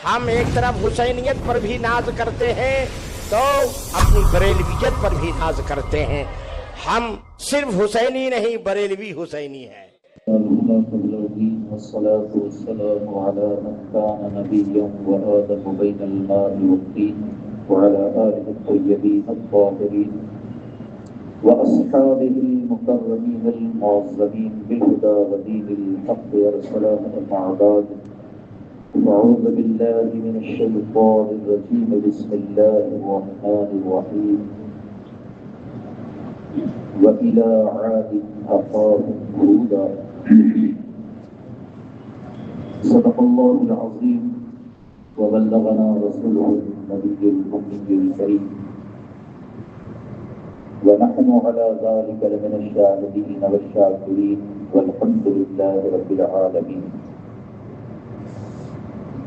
ہم ایک طرف حسینیت پر بھی ناز کرتے ہیں تو اپنی بریلویت پر بھی ناز کرتے ہیں. ہم صرف حسینی نہیں، بریلوی حسینی ہے. والصلاة والسلام على من كان نبيا وآدم بين الماء والطين وعلى آله الطيبين الطاهرين وأصحابه المكرمين المعظمين بالهدى ودين الحق أرسلهم أما بعد. أعوذ بالله من الشيطان الرجيم. بسم الله الرحمن الرحيم. وإلى عاد أخاهم هودا. صدق الله العظيم وبلغنا رسوله النبي الأمي الكريم ونحن على ذلك لمن الشاهدين والشاكرين والحمد لله رب العالمين.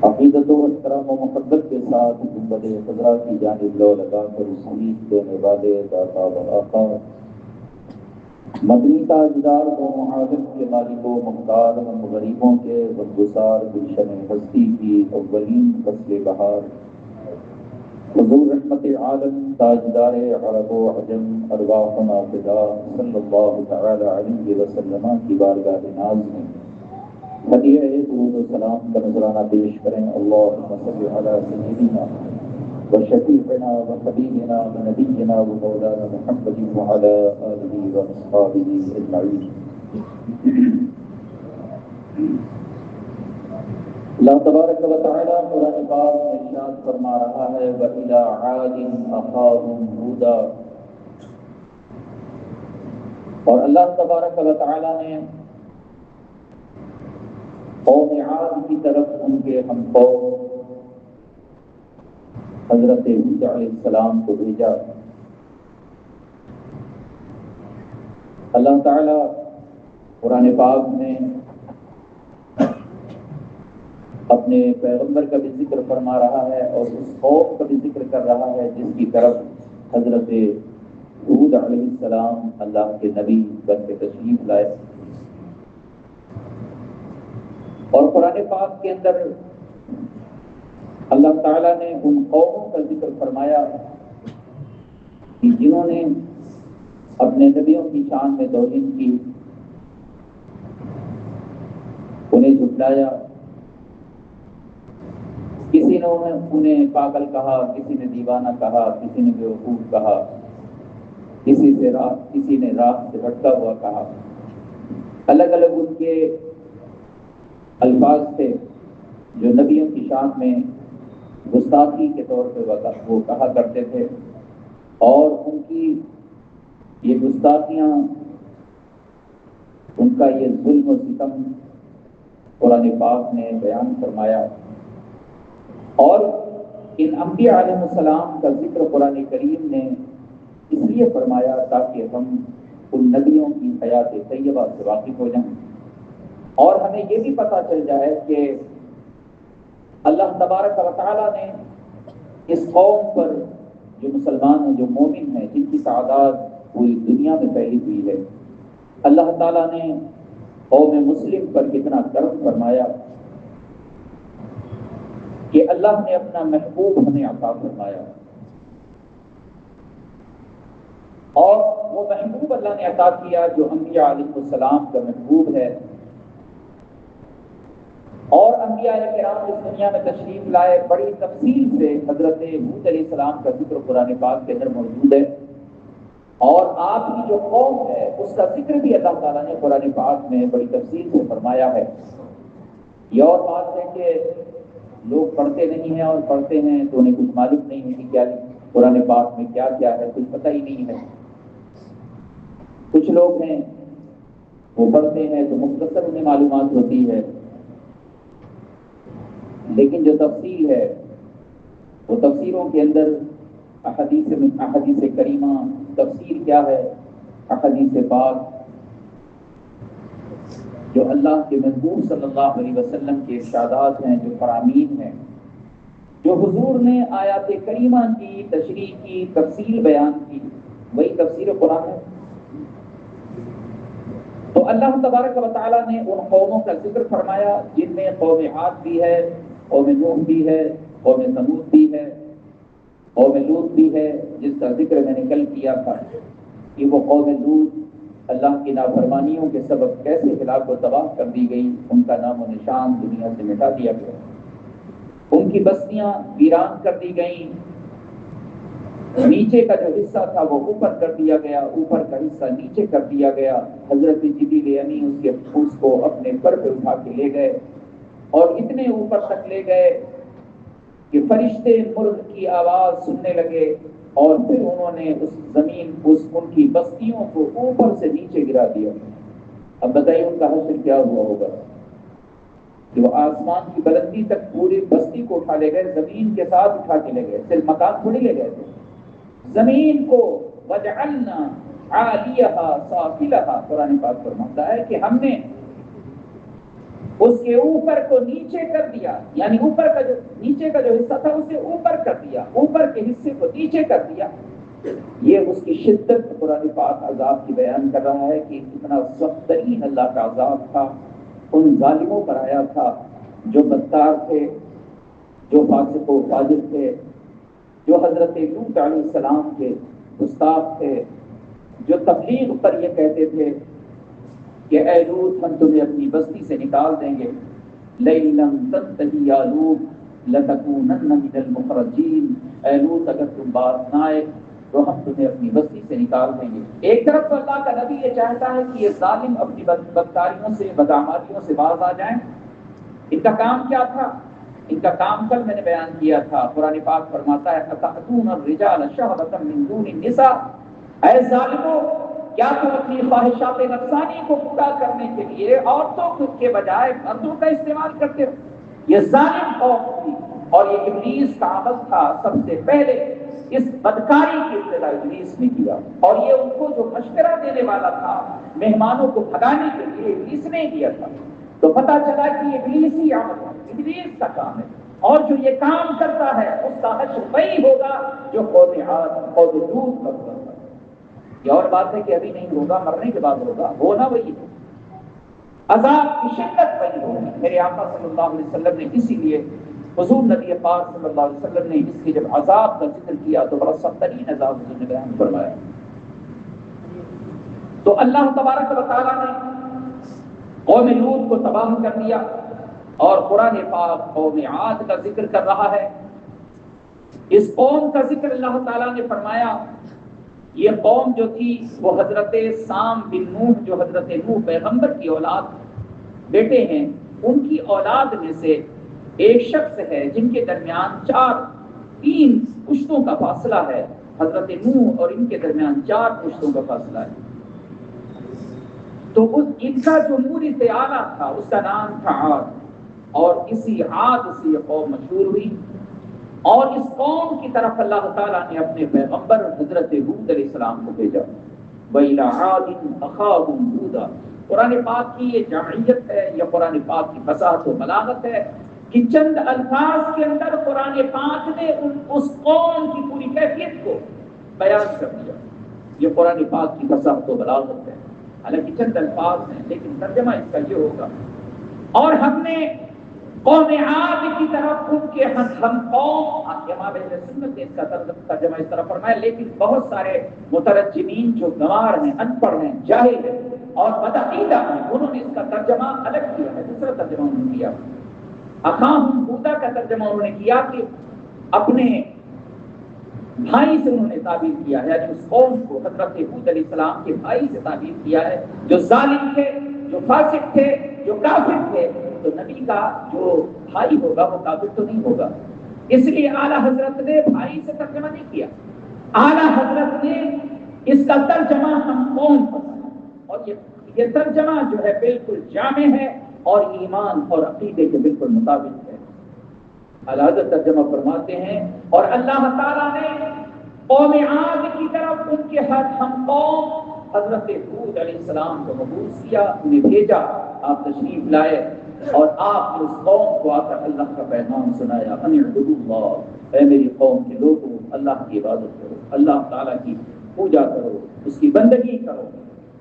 عقیدت و احترام و محبت کے ساتھ گنبد خضرا کی جانب لو لگا کر سبیت دینے والے داتا و آقا مدنی تاجدار و معاذ کے مالک و مختار غریبوں کے غمگسار گلشن ہستی کی اولین فصل بہار حضور رحمت عالم تاجدار عرب و عجم ارواحنا فدا صلی اللہ تعالی علیہ وسلم کی بارگاہ ناز میں ہدیہ درود و سلام کا نذرانہ پیش کریں. اللہم صلی علی سیدنا وشفیعنا وحبیبنا ونبینا ومولانا محمد وعلی آلہ واصحابہ اجمعین. اللہ تبارک و تعالی قرآن پاک میں ارشاد فرما رہا ہے وَإِلَىٰ عَادٍ أَخَاهُمْ هُودًا. اور اللہ تبارک و تعالی نے قوم عاد کی طرف ان کے ہم قوم حضرت ہود علیہ السلام کو بھیجا. اللہ تعالی قرآن پاک میں اپنے پیغمبر کا بھی ذکر فرما رہا ہے اور اس قوم کا بھی ذکر کر رہا ہے جس کی طرف حضرت ہود علیہ السلام اللہ کے نبی بن کے تشریف لائے. اور قرآن پاک کے اندر اللہ تعالیٰ نے ان قوموں کا ذکر فرمایا کہ جنہوں نے اپنے نبیوں کی شان میں توہین کی، انہیں جھٹلایا. کسی نے انہیں پاگل کہا، کسی نے دیوانہ کہا، کسی نے بیوقوف کہا، کسی نے راہ سے بھٹکا ہوا کہا. الگ الگ ان کے الفاظ تھے جو نبیوں کی شان میں گستاخی کے طور پہ وہ کہا کرتے تھے. اور ان کی یہ گستاخیاں، ان کا یہ ظلم و ستم قرآن پاک نے بیان فرمایا. اور ان انبیاء علیہ السلام کا ذکر قرآن کریم نے اس لیے فرمایا تاکہ ہم ان نبیوں کی حیات طیبہ سے واقف ہو جائیں اور ہمیں یہ بھی پتہ چل جائے کہ اللہ تبارک و تعالیٰ نے اس قوم پر جو مسلمان ہیں، جو مومن ہیں، جن کی تعداد پوری دنیا میں پھیلی ہوئی ہے، اللہ تعالیٰ نے قوم مسلم پر کتنا کرم فرمایا کہ اللہ نے اپنا محبوب ہمیں عطا فرمایا. اور وہ محبوب اللہ نے عطا کیا جو انبیاء علیہ السلام کا محبوب ہے. اور انبیاء کرام اس دنیا میں تشریف لائے، بڑی تفصیل سے حضرت ہود علیہ السلام کا ذکر قرآن پاک کے اندر موجود ہے. اور آپ کی جو قوم ہے اس کا ذکر بھی اللہ تعالیٰ نے قرآن پاک میں بڑی تفصیل سے فرمایا ہے. یہ اور بات ہے کہ لوگ پڑھتے نہیں ہیں اور پڑھتے ہیں تو انہیں کچھ معلوم نہیں ہے کہ کیا قرآن پاک میں کیا کیا ہے، کچھ پتہ ہی نہیں ہے. کچھ لوگ ہیں وہ پڑھتے ہیں تو مختصر انہیں معلومات ہوتی ہے، لیکن جو تفصیل ہے وہ تفسیروں کے اندر احادیث کریمہ، تفسیر کیا ہے، احادیث پاک جو اللہ کے محبوب صلی اللہ علیہ وسلم کے ارشادات ہیں، جو فرامین ہیں، جو حضور نے آیات کریمہ کی تشریح کی، تفصیل بیان کی، وہی تفسیر قرآن ہے. تو اللہ تبارک و تعالیٰ نے ان قوموں کا ذکر فرمایا جن میں قوم عاد بھی ہے، قوم نوح بھی ہے، قوم ثمود بھی ہے، قوم لوط بھی ہے، جس کا ذکر میں نے کل کیا تھا کہ وہ قوم لوط اللہ کی نافرمانیوں کے سبب کیسے ہلاک و تباہ کر دی گئی، ان کا نام و نشان دنیا سے مٹا دیا گیا، ان کی بستیاں ویران کر دی گئیں، نیچے کا جو حصہ تھا وہ اوپر کر دیا گیا، اوپر کا حصہ نیچے کر دیا گیا۔ حضرت جبریل امین اس کو اپنے پر پہ اٹھا کے لے گئے اور اتنے اوپر تک لے گئے کہ فرشتے مرغ کی آواز سننے لگے، اور پھر انہوں نے اس زمین ان کی بستیوں کو اوپر سے نیچے گرا دیا۔ اب بتائیے ان کا حشر کیا ہوا ہوگا؟ جو آسمان کی بلندی تک پوری بستی کو اٹھا لے گئے، زمین کے ساتھ اٹھا کے لے گئے، صرف مکان تھوڑی لے گئے تھے، زمین کو وجعلنا عالیہا سافلہا، قرآن پاک فرماتا ہے کہ ہم نے اس کے اوپر کو نیچے کر دیا، یعنی اوپر کا جو نیچے کا جو حصہ تھا اسے اوپر کر دیا، اوپر کے حصے کو نیچے کر دیا۔ یہ اس کی شدت قرآن پاک عذاب کی بیان کر رہا ہے کہ اتنا سخت ترین اللہ کا عذاب تھا، ان ظالموں پر آیا تھا جو بدکار تھے، جو فاسق و فاجر تھے، جو حضرت لوط علیہ السلام کے گستاخ تھے، جو تبلیغ پر یہ کہتے تھے کہ اے لوط ہم تمہیں اپنی بستی سے نکال دیں گے، لئن لم تنتہی یا لوط لتکونن من المخرجین، اے لوط اگر تم باز نہ آئے تو ہم تمہیں اپنی بستی سے نکال دیں گے۔ ایک طرف تو اللہ کا نبی یہ چاہتا ہے کہ یہ ظالم اپنی بدکاریوں سے، بدعمالیوں سے باز آ جائیں۔ ان کا کام کیا تھا؟ ان کا کام کل میں نے بیان کیا تھا، قرآن پاک فرماتا ہے اتأتون الرجال شہوة من دون النساء، اے ظالموں کیا تم اپنی خواہشات نفسانی کو پورا کرنے کے لیے عورتوں کے بجائے مردوں کا استعمال کرتے ہو؟ یہ ظالم قوم تھی اور یہ ابلیس کا عمل تھا۔ سب سے پہلے اس بدکاری کی ابتدا ابلیس نے کیا، اور یہ ان کو جو مشورہ دینے والا تھا مہمانوں کو بھگانے کے لیے ابلیس نے دیا تھا۔ تو پتہ چلا کہ یہ ابلیسی عمل ہے، ابلیس کا کام ہے، اور جو یہ کام کرتا ہے اس کا حشر وہی ہوگا جو قوم عاد قوم لوط کا ہوا تھا۔ یہ اور بات ہے کہ ابھی نہیں ہوگا، مرنے کے بعد ہوگا، ہونا وہی ہے، عذاب کی شدت وہی ہوگی۔ میرے آقا صلی اللہ علیہ وسلم نے اسی لیے حضور نبی پاک صلی اللہ علیہ وسلم نے اس کے جب عذاب کا ذکر کیا تو بڑا سخت ترین عذاب حضور نے بیان فرمایا۔ تو اللہ تبارک و تعالیٰ نے قوم لوط کو تباہ کر دیا، اور قرآن پاک قوم عاد کا ذکر کر رہا ہے۔ اس قوم کا ذکر اللہ تعالیٰ نے فرمایا، یہ قوم جو تھی وہ حضرت سام بن نوح، جو حضرت نوح پیغمبر کی اولاد بیٹے ہیں، ان کی اولاد میں سے ایک شخص ہے جن کے درمیان تین پشتوں کا فاصلہ ہے۔ حضرت نوح اور ان کے درمیان 4 پشتوں کا فاصلہ ہے۔ تو ان کا جو مورث اعلیٰ تھا اس کا نام تھا عاد، اور اسی عاد سے یہ قوم مشہور ہوئی، اور اس قوم کی طرف اللہ تعالیٰ نے اپنے پیغمبر حضرت ہود علیہ السلام کو بھیجا۔ وَإِلَىٰ عَادٍ أَخَاهُمْ هُودًا، قرآن پاک کی یہ جامعیت ہے، یہ قرآن پاک کی فصاحت و بلاغت ہے کہ چند الفاظ کے اندر قرآن پاک نے اس قوم کی پوری کیفیت کو بیان کر دیا۔ یہ قرآن پاک کی فصاحت و بلاغت ہے، حالانکہ چند الفاظ ہیں لیکن ترجمہ اس کا یہ ہوگا۔ اور ہم نے قوم عاد کی طرف ان کے ہم قوم، امام اہل سنت نے اس کا ترجمہ اس طرح فرمایا، لیکن بہت سارے مترجمین جو گنوار ہیں، ان پڑھ ہیں، جاہل ہیں اور بدعقیدہ ہیں، انہوں نے اس کا ترجمہ الگ کیا ہے، دوسرا ترجمہ انہوں نے کیا۔ اخاہم ہودہ کا ترجمہ انہوں نے کیا کہ اپنے بھائی سے انہوں نے تعبیر کیا ہے، یعنی اس قوم کو حضرت ہود علیہ السلام کے بھائی سے تعبیر کیا ہے، جو ظالم تھے، جو فاسق تھے، جو کافر تھے۔ تو نبی کا جو بھائی ہوگا وہ کافر تو نہیں ہوگا، اس لیے اعلیٰ حضرت نے بھائی سے ترجمہ نہیں کیا، اعلیٰ حضرت نے اس کا ترجمہ ہم قوم کو، اور یہ ترجمہ جو ہے بالکل جامع ہے اور ایمان اور عقیدے کے بالکل مطابق ہے۔ اعلیٰ حضرت ترجمہ فرماتے ہیں، اور اللہ تعالیٰ نے قوم عاد کی طرف ان کے ہم قوم حضرت ہود علیہ السلام کو مبعوث کیا، انہیں بھیجا، آپ تشریف لائے اور آپ نے اس قوم کو آ کر اللہ کا پیغام سنایا، ان اعبدوا اللہ، اے میری قوم کے لوگوں اللہ کی عبادت کرو، اللہ تعالیٰ کی پوجا کرو، اس کی بندگی کرو،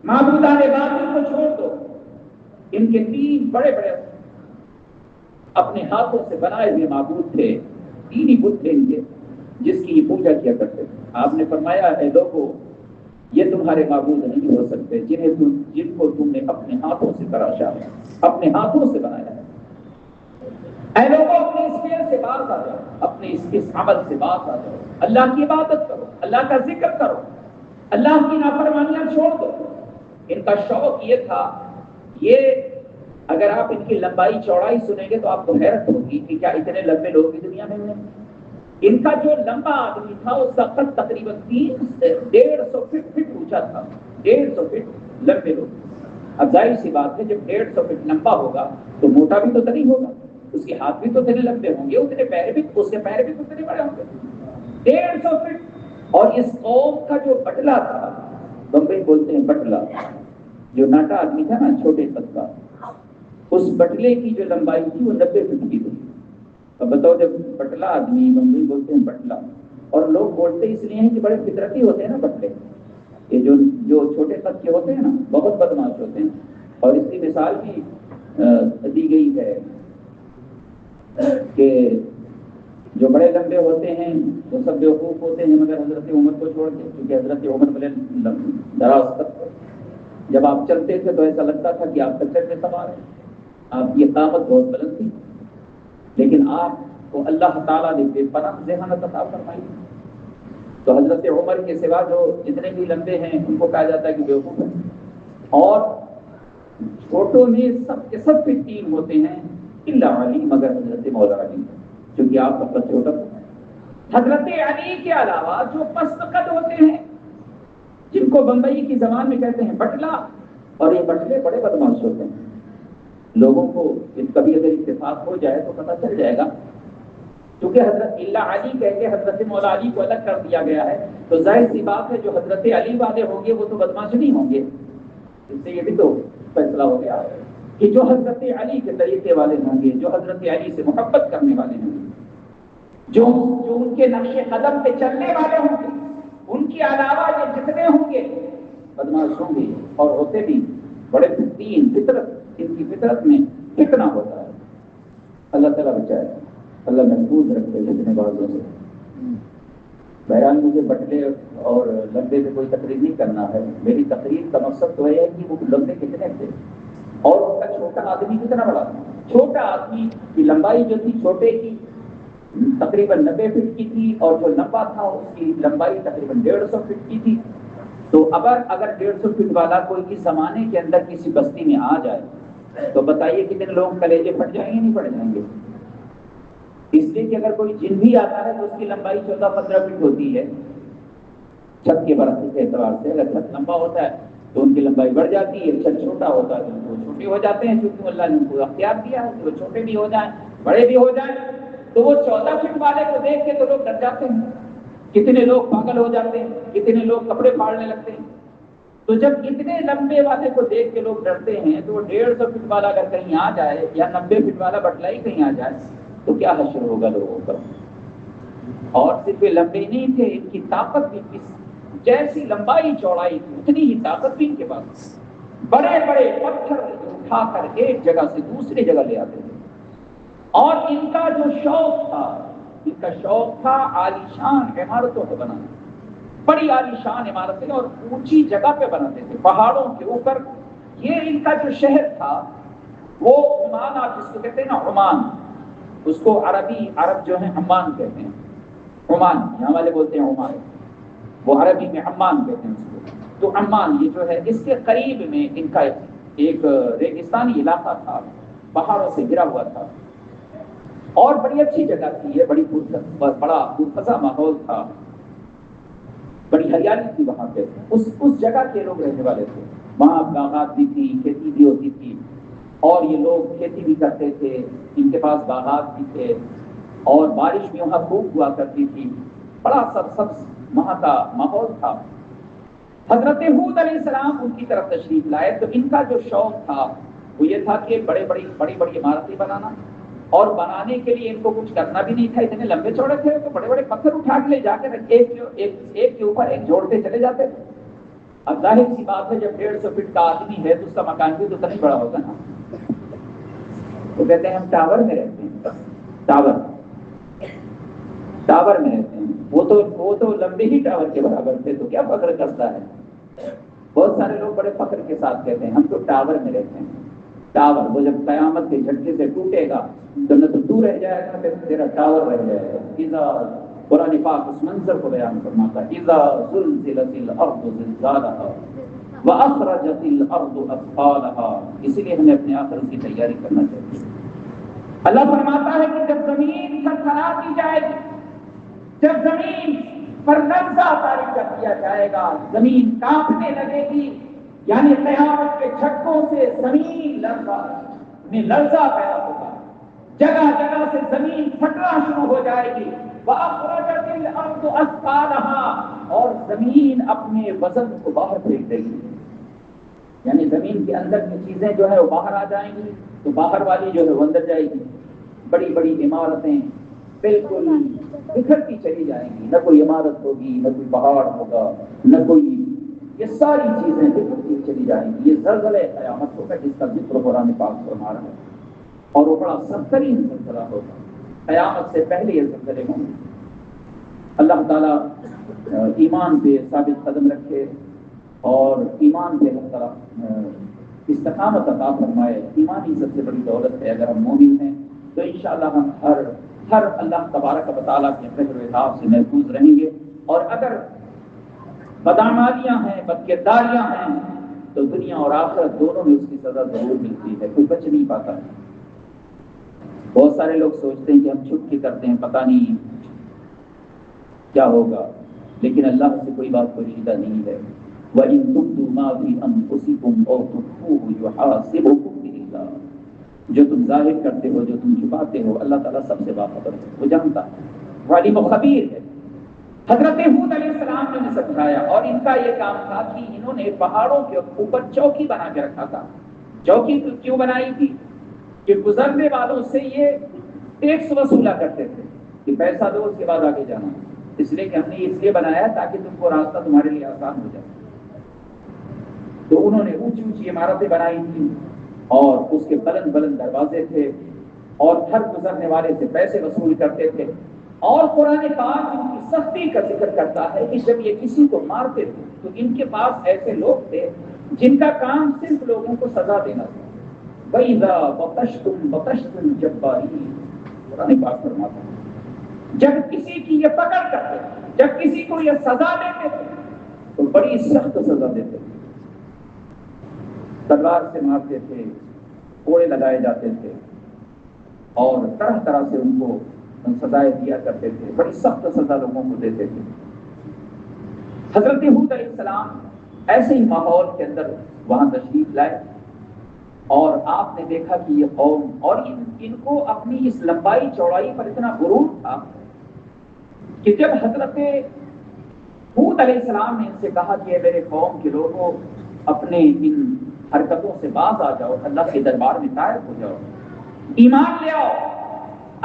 معبودان باطل کو چھوڑ دو۔ ان کے 3 بڑے بڑے اپنے ہاتھوں سے بنائے ہوئے معبود تھے، تین بت تھے ان کے جس کی یہ پوجا کیا کرتے تھے۔ آپ نے فرمایا اے لوگوں یہ تمہارے معبود نہیں ہو سکتے جن کو تم نے اپنے ہاتھوں سے تراشا ہے، اپنے ہاتھوں سے بنایا ہے۔ اے لوگوں اپنے اس فعل سے باز آ جاؤ، اپنے اس عمل سے باز آ جاؤ، اللہ کی عبادت کرو، اللہ کا ذکر کرو، اللہ کی نافرمانیاں چھوڑ دو۔ ان کا شوق یہ تھا، یہ اگر آپ ان کی لمبائی چوڑائی سنیں گے تو آپ کو حیرت ہوگی کہ کیا اتنے لمبے لوگ بھی دنیا میں ہیں۔ ان کا جو لمبا آدمی تھا اس کا قد تقریباً 150 فٹ اونچا تھا، 150 فٹ لمبے لوگ۔ اب ظاہر سی بات ہے جب 150 فٹ لمبا ہوگا تو موٹا بھی تو نہیں ہوگا، اس کے ہاتھ بھی تو اتنے لمبے ہوں گے، اس کے پیر بھی تو اتنے بڑے ہوں گے، 150 فٹ۔ اور اس قوم کا جو بٹلا تھا، بمبئی بولتے ہیں بٹلا، جو ناٹا آدمی تھا نا چھوٹے قد کا، اس بٹلے کی جو لمبائی تھی وہ 90 فٹ کی تھی۔ اب بتاؤ جب بٹلا آدمی، بمبئی بولتے ہیں بٹلا، اور لوگ بولتے اس لیے ہیں کہ بڑے فطرتی ہوتے ہیں نا بٹلے، یہ جو چھوٹے قد کے ہوتے ہیں نا بہت بدماش ہوتے ہیں، اور اس کی مثال بھی دی گئی ہے کہ جو بڑے لمبے ہوتے ہیں وہ سب بیوقوف ہوتے ہیں مگر حضرت عمر کو چھوڑ کے، کیونکہ حضرت عمر بڑے دراز قد تھے، جب آپ چلتے تھے تو ایسا لگتا تھا کہ آپ کچر میں سوار ہیں، آپ کی طاقت بہت بلند تھی، لیکن آپ کو اللہ تعالیٰ نے بے پناہ ذہانت عطا فرمائی۔ تو حضرت عمر کے سوا جو جتنے بھی لمبے ہیں ان کو کہا جاتا ہے کہ بیوقوف ہیں، اور چھوٹوں میں سب کے سب 15 ہوتے ہیں الا علی، مگر حضرت مولا علی، کیونکہ آپ کا قد چھوٹا تھا۔ حضرت علی کے علاوہ جو پست قد ہوتے ہیں جن کو بمبئی کی زبان میں کہتے ہیں بٹلا، اور یہ بٹلے بڑے بدماش ہوتے ہیں، لوگوں کو کبھی اگر اتفاق ہو جائے تو پتہ چل جائے گا، کیونکہ حضرت اللہ علی کہہ کے حضرت مولا علی کو الگ کر دیا گیا ہے، تو ظاہر سی بات ہے جو حضرت علی والے ہوں گے وہ تو بدماش نہیں ہوں گے۔ اس سے یہ بھی تو فیصلہ ہو گیا کہ جو حضرت علی کے طریقے والے ہوں گے، جو حضرت علی سے محبت کرنے والے ہوں گے، جو ان کے نقش قدم پہ چلنے والے ہوں گے، ان کے علاوہ یہ جتنے ہوں گے بدماش ہوں گے، اور ہوتے بھی بڑے فطرت، ان کی فطرت میں فتنہ ہوتا ہے۔ اللہ تعالیٰ بچائے، اللہ محفوظ رکھے جتنے بازوں سے۔ بہرحال مجھے بٹلے اور لمبے سے کوئی تقریر نہیں کرنا ہے، میری تقریر کا مقصد تو ہے کہ وہ لمبے کتنے تھے اور اس کا چھوٹا آدمی کتنا بڑا تھا۔ چھوٹا آدمی کی لمبائی جو تھی چھوٹے کی تقریباً 90 فٹ کی تھی، اور جو لمبا تھا اس کی لمبائی تقریباً 150 فٹ کی تھی۔ تو اگر 150 فٹ والا کوئی اس زمانے کے اندر کسی بستی میں آ جائے تو بتائیے کتنے لوگ کلیجے پھٹ جائیں گے؟ نہیں پھٹ جائیں گے، اس لیے کہ اگر کوئی جن بھی آتا ہے تو اس کی لمبائی 14-15 فٹ ہوتی ہے چھت کے برابر کے اعتبار سے۔ اگر چھت لمبا ہوتا ہے تو ان کی لمبائی بڑھ جاتی ہے، چھت چھوٹا ہوتا ہے تو وہ چھوٹے ہو جاتے ہیں، کیونکہ اللہ نے ان کو اختیار دیا ہے کہ وہ چھوٹے بھی ہو جائیں بڑے بھی ہو جائیں۔ تو وہ 14 فٹ والے کو دیکھ کے تو لوگ ڈر جاتے ہیں، کتنے لوگ پاگل ہو جاتے ہیں، کتنے لوگ کپڑے پھاڑنے لگتے ہیں۔ تو جب اتنے لمبے والے کو دیکھ کے لوگ ڈرتے ہیں تو 150 فٹ والا اگر کہیں آ جائے یا 90 فٹ والا بٹلائی کہیں آ جائے تو کیا حشر ہوگا لوگوں کا۔ اور صرف لمبے نہیں تھے، ان کی طاقت بھی جیسی لمبائی چوڑائی تھی اتنی ہی طاقت بھی ان کے پاس، بڑے بڑے پتھر اٹھا کر ایک جگہ سے دوسری جگہ لے آتے تھے۔ اور ان کا جو شوق تھا عالیشان عمارتوں کو بنانا، بڑی عالیشان عمارتیں اور اونچی جگہ پہ بناتے تھے پہاڑوں کے اوپر۔ یہ ان کا جو شہر تھا وہ عمان، آپ جس کو کہتے ہیں نا عمان، اس کو عرب جو ہیں عمان کہتے ہیں، عمان یہاں والے بولتے ہیں عمان، وہ عربی میں عمان کہتے ہیں اس کو۔ تو عمان یہ جو ہے اس کے قریب میں ان کا ایک ریگستانی علاقہ تھا، پہاڑوں سے گھرا ہوا تھا، اور بڑی اچھی جگہ تھی یہ، بڑا پرفضا ماحول تھا، بڑی ہریالی تھی وہاں پہ، اس جگہ کے لوگ رہنے والے تھے۔ وہاں باغات بھی تھی، کھیتی بھی ہوتی تھی، اور یہ لوگ کھیتی بھی کرتے تھے، ان کے پاس باغات بھی تھے، اور بارش بھی وہاں خوب ہوا کرتی تھی، بڑا سبز وہاں کا ماحول تھا۔ حضرت ہود علیہ السلام ان کی طرف تشریف لائے تو ان کا جو شوق تھا وہ یہ تھا کہ بڑی بڑی عمارتیں بنانا، اور بنانے کے لیے ان کو کچھ کرنا بھی نہیں تھا، اتنے لمبے چوڑے تھے تو بڑے بڑے پتھر اٹھا کے لے جا کے ایک کے اوپر ایک جوڑتے چلے جاتے تھے۔ اب ظاہر سی بات ہے جب 150 فٹ کا آدمی ہے تو اس کا مکان بھی تو اتنا ہی بڑا ہوگا نا۔ تو کہتے ہیں ہم ٹاور میں رہتے ہیں، ٹاور میں رہتے ہیں، وہ تو لمبے ہی ٹاور کے برابر تھے، تو کیا فخر کرتا ہے؟ بہت سارے لوگ بڑے فخر کے ساتھ کہتے ہیں ہم تو ٹاور میں رہتے ہیں۔ ٹاور وہ جب قیامت کے جھٹکے سے ٹوٹے گا تو نہ تو رہ جائے گا پھر تیرا ٹاور رہ جائے گا۔ قرآن پاک اس منظر کو بیان فرماتا ہے، اذا زلزلت الارض زلزالها واخرجت الارض اثقالها۔ اسی لیے ہمیں اپنے آخرت کی تیاری کرنا چاہیے۔ اللہ فرماتا ہے کہ جب زمین تھرتھرا دی جائے گی، جب زمین پر لرزہ طاری کر دیا جائے گا، زمین کانپنے لگے گی، یعنی قیامت کے جھٹکوں سے زمین لرزہ پیدا ہوگا، جگہ جگہ سے زمین پھٹنا شروع ہو جائے گی، وَأَخْرَجَتِ الْأَرْضُ أَثْقَالَهَا، اور زمین اپنے وزن کو باہر پھینک دے گی، یعنی زمین کے اندر کی چیزیں جو ہے وہ باہر آ جائیں گی، تو باہر والی جو ہے وہ اندر جائے گی۔ بڑی بڑی عمارتیں بالکل بکھرتی چلی جائیں گی، نہ کوئی عمارت ہوگی، نہ کوئی پہاڑ ہوگا، نہ کوئی، یہ ساری چیزیں بکھرتی چلی جائیں گی۔ یہ زلزلہ قیامت ہوگا جس کا ذکر قرآن پاک فرما رہا ہے، اور وہ بڑا سخترین زلزلہ ہوگا۔ قیامت سے پہلے یہ زلزلے ہوں گے۔ اللہ تعالیٰ ایمان پہ ثابت قدم رکھے اور ایمان پہ ہر طرف استقامت عطا فرمائے۔ ایمان ہی سب سے بڑی دولت ہے۔ اگر ہم مومن ہیں تو انشاءاللہ ہم ہر اللہ تبارک و تعالیٰ کے قہر و عذاب سے محفوظ رہیں گے، اور اگر بدعمالیاں ہیں، بدکرداریاں ہیں، تو دنیا اور آخرت دونوں میں اس کی سزا ضرور ملتی ہے، کوئی بچ نہیں پاتا ہے۔ بہت سارے لوگ سوچتے ہیں کہ ہم چھپ کے کرتے ہیں، پتہ نہیں کیا ہوگا، لیکن اللہ سے کوئی بات پوشیدہ نہیں ہے۔ وَإِن تُبْدُوا مَا فِي أَنفُسِكُمْ أَوْ تُخْفُوهُ يُحَاسِبْكُم بِهِ اللَّهُ۔ جو تم ظاہر کرتے ہو، جو تم چھپاتے ہو، اللہ تعالیٰ سب سے باخبر ہے، وہ جانتا ہے، علیم و خبیر ہے۔ حضرت ہود علیہ السلام نے سمجھایا، اور ان کا یہ کام تھا کہ انہوں نے پہاڑوں کے اوپر چوکی بنا کے رکھا تھا۔ چوکی کیوں بنائی تھی؟ کہ گزرنے والوں سے یہ ٹیکس وصولا کرتے تھے کہ پیسہ دو، اس کے بعد آگے جانا۔ اس لیے کہ ہم نے اس لیے بنایا تاکہ تم کو راستہ تمہارے لیے آسان ہو جائے۔ تو انہوں نے اونچی اونچی عمارتیں بنائی تھیں، اور اس کے بلند بلند دروازے تھے، اور ہر گزرنے والے سے پیسے وصول کرتے تھے۔ اور قرآن پاک ان کی سختی کا ذکر کرتا ہے کہ جب یہ کسی کو مارتے تھے تو ان کے پاس ایسے لوگ تھے جن کا کام صرف لوگوں کو سزا دینا تھا۔ وَإِذَا بَطَشْتُمْ بَطَشْتُمْ جَبَّارِينَ، قرآن پاک فرماتا ہے جب کسی کی یہ پکڑ کرتے، جب کسی کو یہ سزا دیتے تھے تو بڑی سخت سزا دیتے تھے، تلوار سے مارتے تھے، کوڑے لگائے جاتے تھے، اور طرح طرح سے ان کو سزائیں دیا کرتے تھے، بڑی سخت سزا لوگوں کو دیتے تھے۔ حضرت ہود علیہ السلام ایسے ہی ماحول کے اندر وہاں تشریف لائے، اور آپ نے دیکھا کہ یہ قوم، اور ان کو اپنی اس لمبائی چوڑائی پر اتنا غرور تھا کہ جب حضرت ہود علیہ السلام نے ان سے کہا کہ میرے قوم کے لوگوں اپنے ان حرکتوں سے باز آ جاؤ، اللہ کے دربار میں طائب ہو جاؤ، ایمان لے آؤ،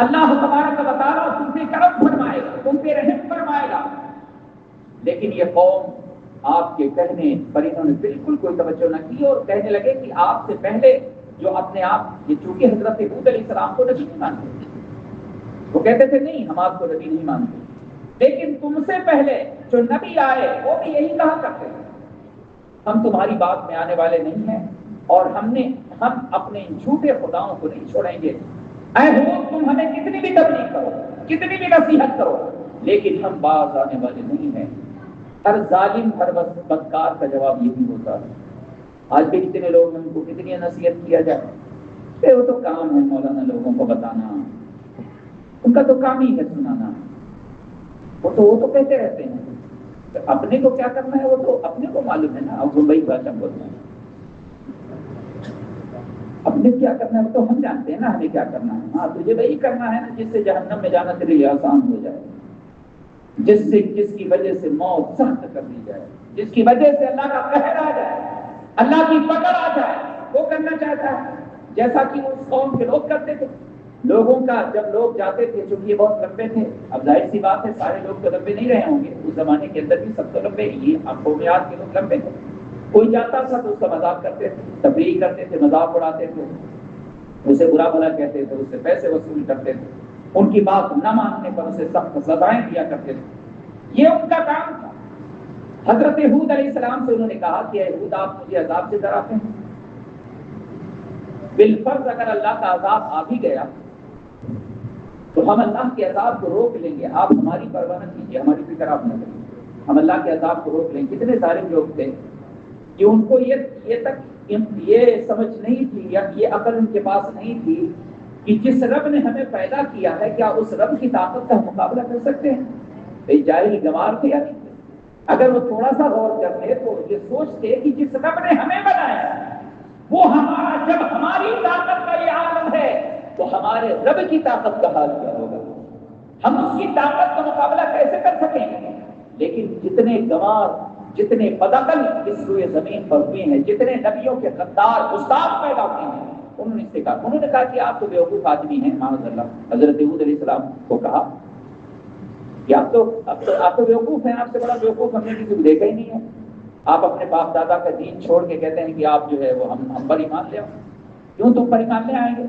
اللہ تبارک و تعالیٰ تم پہ کرم فرمائے گا، تم پہ رحم فرمائے گا۔ لیکن یہ قوم آپ کے کہنے پر انہوں نے بالکل کوئی توجہ نہ کی، اور کہنے لگے کہ آپ سے پہلے جو اپنے آپ، یہ چونکہ حضرت ہود علیہ السلام کو نبی نہیں مانتے، وہ کہتے تھے نہیں ہم آپ کو نبی نہیں مانتے، لیکن تم سے پہلے جو نبی آئے وہ بھی یہی کہا کرتے تھے ہم تمہاری بات میں آنے والے نہیں ہیں، اور ہم اپنے جھوٹے خداؤں کو نہیں چھوڑیں گے۔ اے ہود، تم ہمیں کتنی بھی تبلیغ کرو، کتنی بھی نصیحت کرو، لیکن ہم باز آنے والے نہیں ہیں۔ ہر ظالم، ہر بدکار کا جواب یہی ہوتا ہے۔ آج بھی کتنے لوگ ان کو کتنی نصیحت کیا جائے، وہ تو کام ہے مولانا لوگوں کو بتانا، ان کا تو کام ہی ہے سنانا، وہ تو کہتے رہتے ہیں، اپنے کو کیا کرنا ہے وہ تو اپنے کو معلوم ہے نا، اب وہ وہی بھاشا بولتے ہیں، اپنے کیا کرنا ہے وہ تو ہم جانتے ہیں نا ہمیں کیا کرنا ہے۔ ہاں تجھے وہی کرنا ہے نا جس سے جہنم میں جانا تیرے لیے آسان ہو جائے، جس کی وجہ سے موت سخت کر دی جائے، جس کی وجہ سے اللہ کا قہر آ جائے، اللہ کی پکڑ آ جائے، وہ کرنا چاہتا ہے جیسا کہ اس قوم کے لوگ کرتے تھے۔ لوگوں کا جب لوگ جاتے تھے، چونکہ یہ بہت لمبے تھے، اب ظاہر سی بات ہے سارے لوگ تو لمبے نہیں رہے ہوں گے، اس زمانے کے اندر بھی سب تو لمبے، یہ قومیات کے لوگ لمبے تھے، کوئی جاتا تھا تو اس کا مذاق کرتے تھے، تفریح کرتے تھے، مذاق اڑاتے تھے، اسے برا بھلا کہتے تھے، اس سے پیسے وصول کرتے تھے۔ ان کی بات نہ ماننے پر اسے سخت سزائیں دیا کرتے تھے۔ یہ ان کا کام تھا۔ حضرت ہود علیہ السلام سے انہوں نے کہا کہ اے ہود، آپ مجھے عذاب سے ڈراتے ہیں؟ بالفرض اگر اللہ کا عذاب آ بھی گیا تو ہم اللہ کے عذاب کو روک لیں گے، آپ ہماری پرواہ نہ کیجیے، ہماری فکر آپ نہ کریے، ہم اللہ کے عذاب کو روک لیں گے۔ کتنے ظالم لوگ تھے کہ ان کو یہ سمجھ نہیں تھی یا یہ عقل ان کے پاس نہیں تھی کہ جس رب نے ہمیں پیدا کیا ہے کیا اس رب کی طاقت کا مقابلہ کر سکتے ہیں؟ بھئی جاہل گوار تھے یا نہیں تھے؟ اگر وہ تھوڑا سا غور کرتے تو یہ سوچتے کہ جس رب نے ہمیں بنایا وہ ہمارا، جب ہماری طاقت کا یہ عالم ہے تو ہمارے رب کی طاقت کا حال کیا ہوگا، ہم اس کی طاقت کا مقابلہ کیسے کر سکیں گے؟ لیکن جتنے گوار، جتنے بدعقل اس روئے زمین پر ہوئے ہیں، جتنے نبیوں کے غدار استاد پیدا ہوئے ہیں، انہوں نے کہا کہ آپ تو بیوقوف آدمی ہیں، معاذ اللہ۔ حضرت ہود علیہ السلام کو کہا کہ آپ تو بیوقوف ہیں، آپ سے بڑا بیوقوف ہم نے کسی کو دیکھا ہی نہیں ہے۔ آپ اپنے باپ دادا کا دین چھوڑ کے کہتے ہیں کہ آپ جو ہے وہ ہم پر ایمان لے آؤ۔ کیوں تم پر ایمان لے آئیں گے؟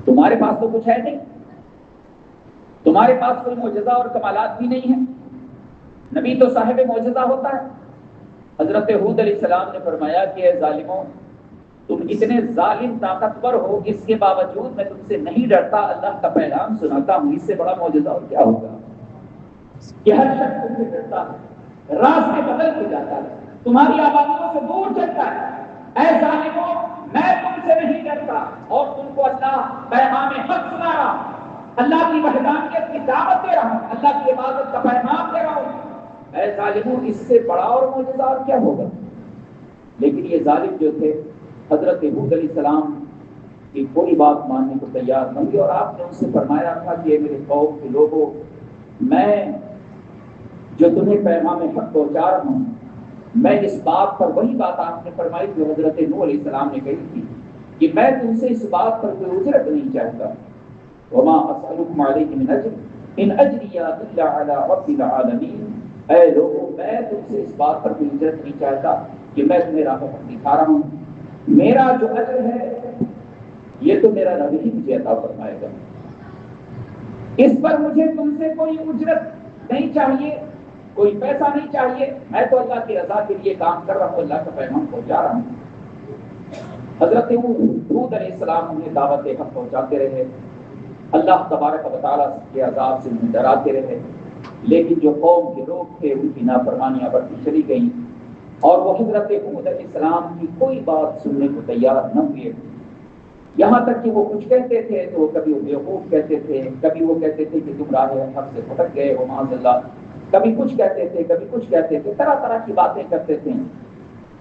تمہارے پاس تو کچھ ہے نہیں، تمہارے پاس کوئی معجزہ اور کمالات بھی نہیں ہے، نبی تو صاحب معجزہ ہوتا ہے۔ حضرت ہود علیہ السلام نے فرمایا کہ اے ظالموں، تم اتنے ظالم طاقتور ہو، اس کے باوجود میں تم سے نہیں ڈرتا، اللہ کا پیغام سناتا ہوں، اس سے بڑا معجزہ اور کیا ہوگا کہ ہر شخص تم سے ڈرتا ہے، راستے بدل کے جاتا ہے، تمہاری آبادیوں سے دور چلتا ہے۔ اے ظالموں، میں تم سے نہیں ڈرتا اور تم کو اللہ پیغام حق سنا رہا ہوں، اللہ کی وحدانیت کی دعوت دے رہا ہوں، اللہ کی عبادت کا پیغام دے رہا ہوں۔ اے ظالموں، اس سے بڑا اور معجزہ اور کیا ہوگا؟ لیکن یہ ظالم جو تھے حضرت ہود علیہ السلام کی کوئی بات ماننے کو تیار نہیں ہوئی، اور آپ نے ان سے فرمایا تھا کہ میرے قوم کے لوگوں، میں جو تمہیں پیغام حق پہنچا رہا ہوں، میں اس بات پر وہی بات آپ نے فرمائی جو حضرت نوح علیہ السلام نے کہی تھی کہ میں تم سے اس بات پر کوئی اجرت نہیں چاہتا، وما اسألکم علیہ من اجر ان اجری الا علی رب العالمین۔ اے لوگوں، میں تم سے اس بات پر کوئی اجرت نہیں چاہتا کہ میں تمہیں راہ حق دکھا رہا ہوں، میرا جو اجر ہے یہ تو میرا رب ہی مجھے عطا فرمائے گا، اس پر مجھے تم سے کوئی اجرت نہیں چاہیے، کوئی پیسہ نہیں چاہیے، میں تو اللہ کی رضا کے لیے کام کر رہا ہوں، اللہ کا پیغام پہنچا رہا ہوں۔ حضرت ہود علیہ السلام انہیں دعوت حق پہنچاتے رہے، اللہ تبارک و تعالیٰ کے عذاب سے انہیں ڈراتے رہے، لیکن جو قوم کے لوگ تھے ان کی نافرمانیاں بڑھتی چلی گئیں اور وہ حضرت ہود علیہ السلام کی کوئی بات سننے کو تیار نہ ہوئے، یہاں تک کہ وہ کچھ کہتے تھے تو کبھی وہ بیوقوف کہتے تھے، کبھی وہ کہتے تھے کہ تم راہ حق سے بھٹک گئے ہو معاذ اللہ، کبھی کچھ کہتے تھے، کبھی کچھ کہتے تھے، طرح طرح کی باتیں کرتے تھے۔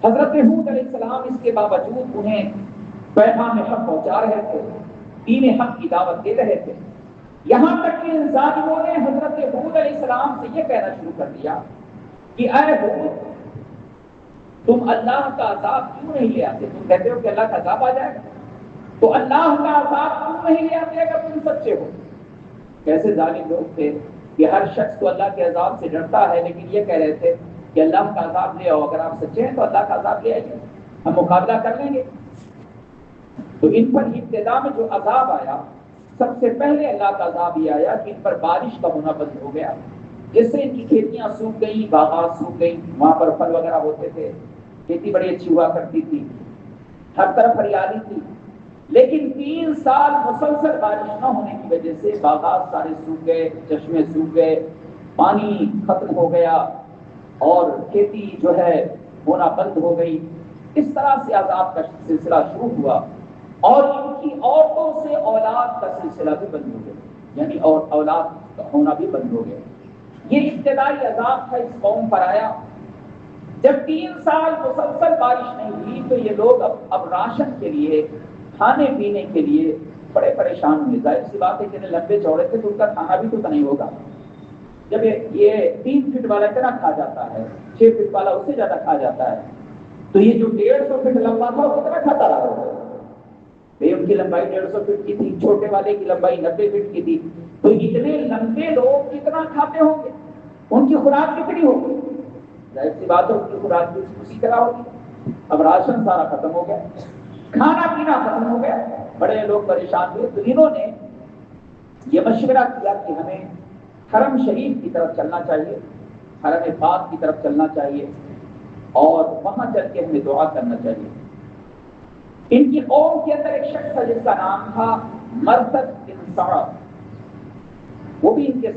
حضرت ہود علیہ السلام اس کے باوجود انہیں پیغام حق پہنچا رہے تھے، دین حق کی دعوت دے رہے تھے، یہاں تک کہ ان ظالموں نے حضرت ہود علیہ السلام سے یہ کہنا شروع کر دیا کہ اے ہود، تم اللہ کا عذاب کیوں نہیں لے آتے؟ تم کہتے ہو کہ اللہ کا عذاب آ جائے گا، تو اللہ کا عذاب کیوں نہیں لے آتے اگر تم سچے ہو؟ کیسے ظالم لوگ تھے کہ ہر شخص تو اللہ کے عذاب سے ڈرتا ہے، لیکن یہ کہہ رہے تھے کہ اللہ کا عذاب لے آؤ، اگر آپ سچے ہیں تو اللہ کا عذاب لے آئیے، ہم مقابلہ کر لیں گے۔ تو ان پر ابتدا میں جو عذاب آیا، سب سے پہلے اللہ کا عذاب یہ آیا کہ ان پر بارش کا ہونا بند ہو گیا، جس سے ان کی کھیتیاں سوکھ گئیں، باغات سوکھ گئیں، وہاں پر پھل وغیرہ ہوتے تھے، کھیتی بڑی اچھی ہوا کرتی تھی، ہر طرف ہریالی تھی، لیکن 3 سال مسلسل بارش نہ ہونے کی وجہ سے باغات سارے سوکھ گئے، چشمے سوکھ گئے، پانی ختم ہو گیا اور کھیتی جو ہے ہونا بند ہو گئی۔ اس طرح سے عذاب کا سلسلہ شروع ہوا اور ان کی عورتوں سے اولاد کا سلسلہ بھی بند ہو گیا، یعنی اولاد ہونا بھی بند ہو گیا۔ یہ ابتدائی عذاب تھا، اس قوم پر آیا۔ جب 3 سال مسلسل بارش نہیں ہوئی تو یہ لوگ اب راشن کے لیے، کھانے پینے کے لیے بڑے پریشان ہوئے۔ ظاہر سی بات ہے کہ لمبے چوڑے تھے تو ان کا کھانا بھی تو نہیں ہوگا، جب یہ 3 فٹ والا اتنا کھا جاتا ہے، 6 فٹ والا اس سے زیادہ کھا جاتا ہے، تو یہ جو 150 فٹ لمبا تھا وہ کتنا کھاتا رہا ہوگا؟ ان کی لمبائی 150 فٹ کی تھی، چھوٹے والے کی لمبائی 90 فٹ کی تھی، تو اتنے لمبے لوگ کتنا کھاتے ہوں گے؟ ان کی خوراک کتنی ہوگی؟ ظاہر سی بات ہے ان کی خوراک بھی اسی طرح ہوگی۔ اب راشن سارا ختم ہو گیا، کھانا پینا ختم ہو گیا، بڑے لوگ پریشان ہوئے، تو انہوں نے یہ مشورہ کیا کہ ہمیں حرم شریف کی طرف چلنا چاہیے، حرم پاک کی طرف چلنا چاہیے اور وہاں چل کے ہمیں دعا کرنا چاہیے۔ ان کی قوم کے اندر ایک شخص تھا جس کا نام تھا مرثد بن سعد، وہ بھی ان کے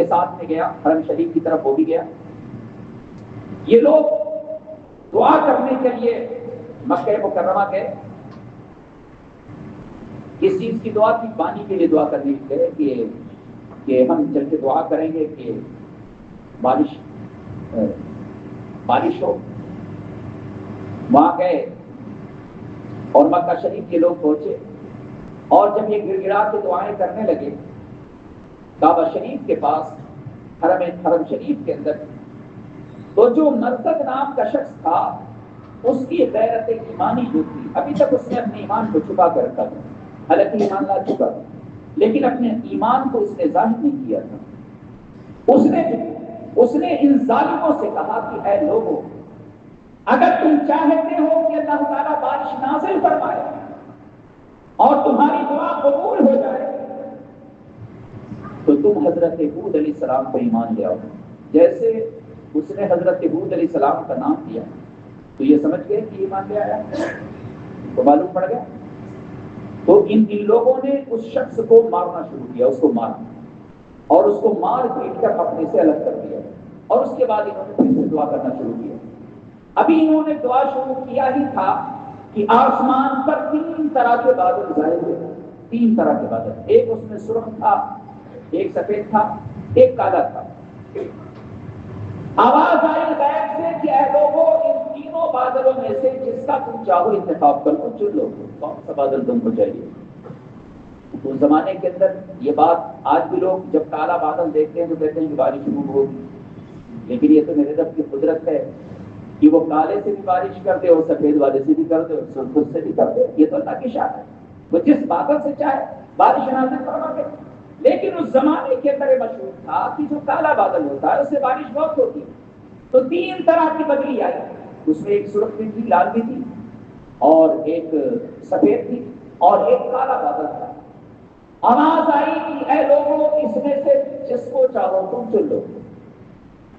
ساتھ میں گیا، حرم شریف کی طرف وہ بھی گیا۔ یہ لوگ دعا کرنے کے لیے مکہ مکرمہ گئے۔ کس چیز کی دعا تھی؟ پانی کے لیے دعا کرنے کے لیے کہ ہم چل کے دعا کریں گے کہ بارش ہو۔ وہاں گئے اور مکہ شریف کے لوگ پہنچے، اور جب یہ گڑ گڑا کے دعائیں کرنے لگے کعبہ شریف کے پاس، حرم شریف کے اندر، تو جو مرثد نام کا شخص تھا اس کی غیرت ایمانی جو تھی، ابھی تک اس نے اپنے ایمان کو چھپا کر رکھا تھا، حالانکہ ایمان لا چکا تھا، لیکن اپنے ایمان کو اس نے ظاہر نہیں کیا تھا۔ اس نے ان ظالموں سے کہا کہ اے لوگوں، اگر تم چاہتے ہو کہ اللہ تعالیٰ بارش نازل فرمائے اور تمہاری دعا قبول ہو جائے تو تم حضرت ہود علیہ السلام کو ایمان لے آؤ۔ جیسے اس نے حضرت ہود علیہ السلام کا نام لیا تو یہ سمجھ گئے کہ ایمان لے آیا، تو معلوم پڑ گیا۔ تو ان لوگوں نے اس شخص کو مارنا شروع کیا، اس کو مارنا، اور اس کو مار پیٹ کر اپنے سے الگ کر دیا، اور اس کے بعد انہوں نے پھر سے دعا کرنا شروع کیا۔ ابھی انہوں نے دعا شروع کیا ہی تھا کہ آسمان پر 3 طرح کے بادل ظاہر ہوئے، 3 طرح کے بادل، ایک اس میں سرخ تھا، ایک سفید تھا، ایک کالا تھا۔ آواز آئی غیب سے کہ اے لوگوں، ان تینوں بادلوں میں سے جس کا تم چاہو انتخاب کر لو، چن لو کون سا بادل تم کو چاہیے۔ اس زمانے کے اندر یہ بات آج بھی لوگ جب کالا بادل دیکھتے ہیں تو کہتے ہیں کہ بارش شروع ہوگی، لیکن یہ تو میرے رب کی قدرت ہے کہ وہ کالے سے بھی بارش کر دے اور سفید والے سے بھی کر دے اور سرخ سے بھی کر دے، یہ تو اللہ کی شان ہے، وہ جس بادل سے چاہے بارش نازل فرما دے۔ لیکن اس زمانے کے اندر مشہور تھا کہ جو کالا بادل ہوتا ہے اس سے بارش بہت ہوتی ہے، تو 3 طرح کی بدلی آئی، اس میں ایک سرخ بھی تھی، لال بھی تھی، اور ایک سفید تھی، اور ایک کالا بادل تھا۔ آواز آئی کہ اے لوگوں، اس میں سے جس کو چاہو تم چن لو۔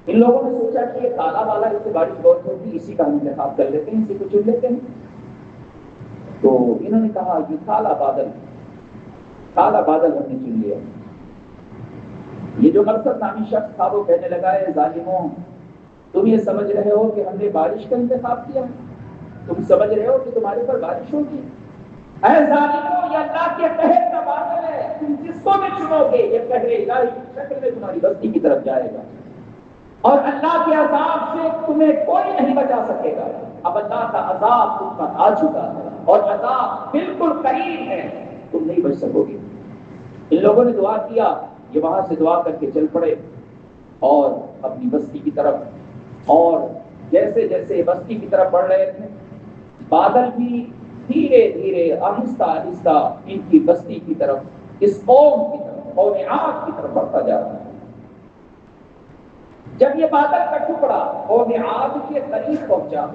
ان لوگوں نے سوچا کہ یہ کالا والا، اس سے بارش بہت ہوتی، اسی کا ہم انتخاب کر لیتے ہیں، اسی کو چن لیتے ہیں۔ تو انہوں نے کہا یہ کالا بادل ہم نے چن لیا۔ یہ جو مرثد نامی شخص تھا وہ کہنے لگا ہے ظالموں، تم یہ سمجھ رہے ہو کہ ہم نے بارش کا انتخاب کیا؟ تم سمجھ رہے ہو کہ تمہارے پر بارش ہوگی؟ اے ظالموں، یہ اللہ کے قہر کا بادل ہے، تم جس کو بھی چنو گے یہ قہر الہی کی شکل میں تمہاری بستی کی طرف جائے گا، اور اللہ کے عذاب سے تمہیں کوئی نہیں بچا سکے گا۔ اب اللہ کا عذاب تم پر آ چکا ہے اور عذاب بالکل قریب ہے، تم نہیں بچ سکو گے۔ ان لوگوں نے دعا کیا، یہ وہاں سے دعا کر کے چل پڑے اور اپنی بستی کی طرف، اور جیسے جیسے بستی کی طرف بڑھ رہے تھے بادل بھی دھیرے دھیرے آہستہ آہستہ ان کی بستی کی طرف، اس قوم کی طرف، قوم عاد کی طرف بڑھتا جا رہا ہے۔ جب یہ بادل کا ٹکڑا قوم عاد کے قریب پہنچا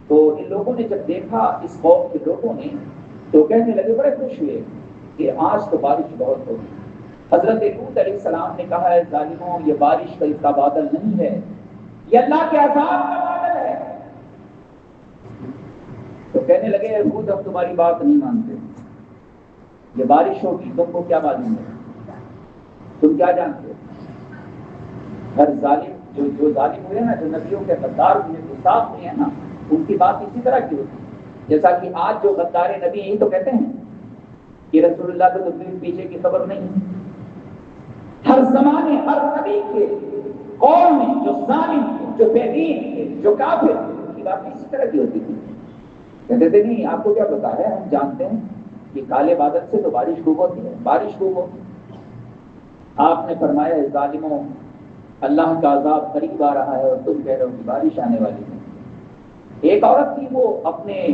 تو ان لوگوں نے جب دیکھا، اس قوم کے لوگوں نے، تو کہنے لگے، بڑے خوش ہوئے کہ آج تو بارش بہت ہوگی۔ حضرت ہود علیہ السلام نے کہا ہے ظالموں، یہ بارش کا بادل نہیں ہے، یہ اللہ کے عذاب کا بادل ہے۔ تو کہنے لگے ہود، ہم تمہاری بات نہیں مانتے، یہ بارش ہوگی، تم کو کیا معلوم ہے، تم کیا جانتے ہو؟ ہر ظالم جو ظالم ہوئے نا، جو نبیوں کے غدار ہوئے، گستاخ ہوئے ہیں نا، ان کی بات اسی طرح کی ہوتی ہے۔ جیسا کہ آج جو غدار نبی یہی تو کہتے ہیں کہ رسول اللہ کو تو پیچھے کی خبر نہیں۔ ہر زمانے، ہر نبی کے قوم میں جو ظالم تھے، جو بے دین تھے، جو کافر تھے، ان کی بات اسی طرح کی ہوتی تھی۔ کہتے تھے نہیں، آپ کو کیا پتا ہے، ہم جانتے ہیں کہ کالے بادل سے تو بارش خوب ہوتی ہے، بارش خوب ہوتی۔ آپ نے فرمایا ظالموں، اللہ کا عذاب قریب آ رہا ہے اور تم کہہ رہے ہو کہ بارش آنے والی ہے۔ ایک عورت تھی، وہ اپنے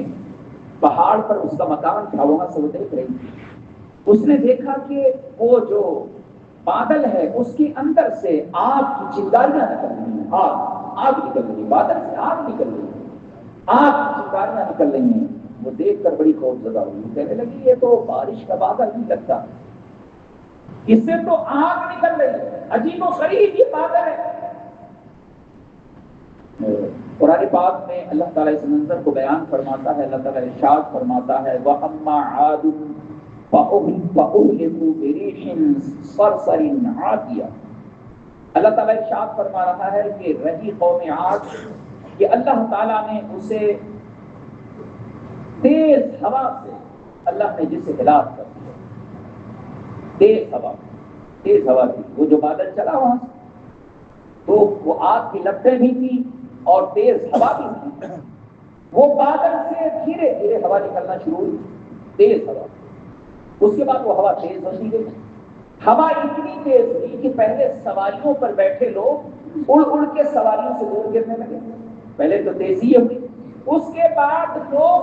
پہاڑ پر، اس کا مکان تھا، وہاں سے وہ دیکھ رہی تھی۔ اس نے دیکھا کہ وہ جو بادل ہے اس کے اندر سے آگ کی چنگاریاں نکل رہی ہیں، آگ نکل رہی ہے، بادل سے آگ نکل رہی ہے، آگ کی چنگاریاں نکل رہی ہیں۔ وہ دیکھ کر بڑی خوفزدہ ہوئی، کہنے لگی یہ تو بارش کا بادل نہیں لگتا، اس سے تو آگ نکل رہی ہے، عجیب و غریب یہ بادل ہے۔ قرآن پاک میں اللہ تعالیٰ اس منظر کو بیان فرماتا ہے، اللہ تعالیٰ ارشاد فرماتا ہے وَأَمَّا عَادٌ فَأُهْلِكُوا بِرِيحٍ صَرْصَرٍ عَاتِيَةٍ۔ اللہ تعالیٰ ارشاد فرما رہا ہے کہ رہی قوم عاد کہ اللہ تعالیٰ نے اسے تیز ہوا سے اللہ نے جسے ہلاک کر دیا، تیز ہوا تھی، وہ جو بادل چلا وہاں سے تو وہ آگ کی لپٹیں بھی تھی اور تیز ہوا بھی تھی، وہ بادل سے دھیرے دھیرے ہوا نکلنا شروع ہوئی، تیز ہوا، اس کے بعد وہ ہوا تیز ہوتی گئی، ہوا اتنی تیز ہوئی کہ پہلے سواریوں پر بیٹھے لوگ اڑ اڑ کے سواریوں سے دور گرنے لگے، پہلے تو تیزی ہوئی، اس کے بعد لوگ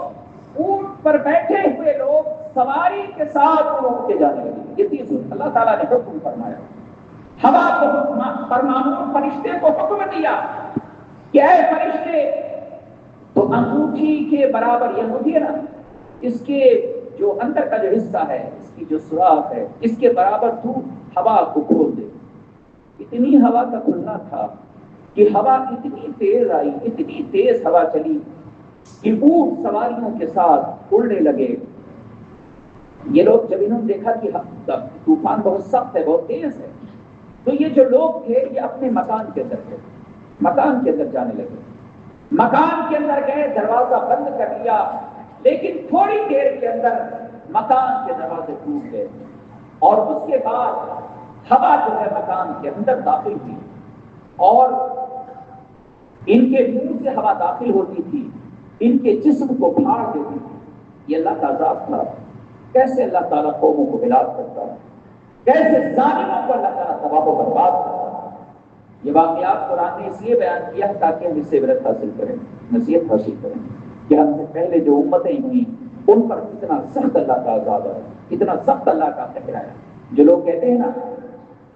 اونٹ پر بیٹھے ہوئے لوگ سواری کے ساتھ اڑ کے جانے لگے، یہ تیز ہوئی۔ اللہ تعالیٰ نے حکم فرمایا، ہوا کو فرمانوں فرشتے کو حکم دیا کہ اے فرشتے، تو انگوٹھی کے برابر یہ ہوتی ہے نا، اس کے جو اندر کا جو حصہ ہے، اس کی جو سوراخ ہے، اس کے برابر تو ہوا کو کھول دے۔ اتنی ہوا کا کھلنا تھا کہ ہوا اتنی تیز آئی، اتنی تیز ہوا چلی کہ اونٹ سواریوں کے ساتھ اڑنے لگے۔ یہ لوگ جب انہوں نے دیکھا کہ طوفان بہت سخت ہے، بہت تیز ہے، تو یہ جو لوگ تھے یہ اپنے مکان کے اندر تھے، مکان کے اندر جانے لگے، مکان کے اندر گئے، دروازہ بند کر لیا، لیکن تھوڑی دیر کے اندر مکان کے دروازے ٹوٹ گئے اور اس کے بعد ہوا جو ہے مکان کے اندر داخل ہوئی اور ان کے منہ سے ہوا داخل ہوتی تھی، ان کے جسم کو پھاڑ دیتی تھی۔ یہ اللہ کا عذاب تھا۔ کیسے اللہ تعالیٰ قوموں کو ہلاک کرتا ہے، کیسے ظالموں کو اللہ تعالیٰ تباہ و برباد کرتا ہے۔ یہ واقعات قرآن نے اس لیے بیان کیا تاکہ ہم اس سے عبرت حاصل کریں، نصیحت حاصل کریں کہ ہم سے پہلے جو امتیں ہوئیں ان پر کتنا سخت اللہ کا عذاب ہے، کتنا سخت اللہ کا قہر ہے۔ جو لوگ کہتے ہیں نا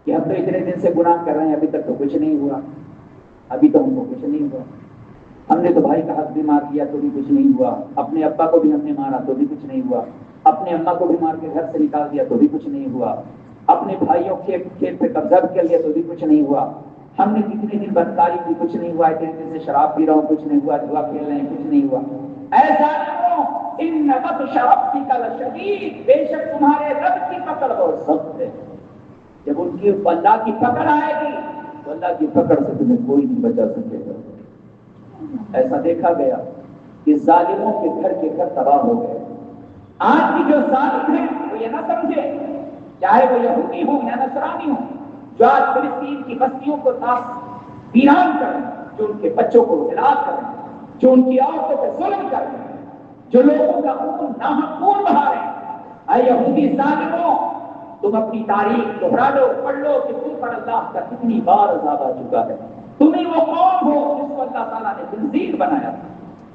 کہ ہم تو اتنے دن سے گناہ کر رہے ہیں، ابھی تک تو کچھ نہیں ہوا، ابھی تو ہم کو کچھ نہیں ہوا، ہم نے تو بھائی کا حق بھی مار لیا تو بھی کچھ نہیں ہوا، اپنے ابا کو بھی ہم نے مارا تو بھی کچھ نہیں ہوا، اپنے اماں کو بھی مار کے گھر سے نکال دیا تو بھی کچھ نہیں ہوا، اپنے بھائیوں کے کھیت پہ قبضہ کر لیا تو بھی کچھ نہیں ہوا، ہم نے کتنے دن بدکاری کی کچھ نہیں ہوا، اتنے دن سے شراب پی رہا ہوں کچھ نہیں ہوا، جوا کھیل رہے ہیں کچھ نہیں ہوا۔ ایسا ان بطش ربک لشدید، بے شک تمہارے رب کی پکڑ بہت سخت ہے۔ جب ان کی اللہ کی پکڑ آئے گی تو اللہ کی پکڑ سے تمہیں کوئی نہیں بچا سکے گا۔ ایسا دیکھا گیا کہ ظالموں کے گھر تباہ ہو گئے۔ آج کی جو ظالم ہیں وہ یہ نہ سمجھے، چاہے وہ یہودی ہوں یا نصرانی ہوں، جو آج فلسطین کی بستیوں کو ویران کریں، جو ان کے بچوں کو ہلاک کریں، جو ان کی عورتوں پہ ظلم کریں، جو لوگوں کا خون ناحق خون بہا رہے ہیں، اے یہودی ظالموں، تم اپنی تاریخ دوہرا لو، پڑھ لو کہ تم پر اللہ کا کتنی بار عذاب آ چکا ہے۔ تم ہی وہ قوم ہو جس کو اللہ تعالیٰ نے خنزیر بنایا تھا،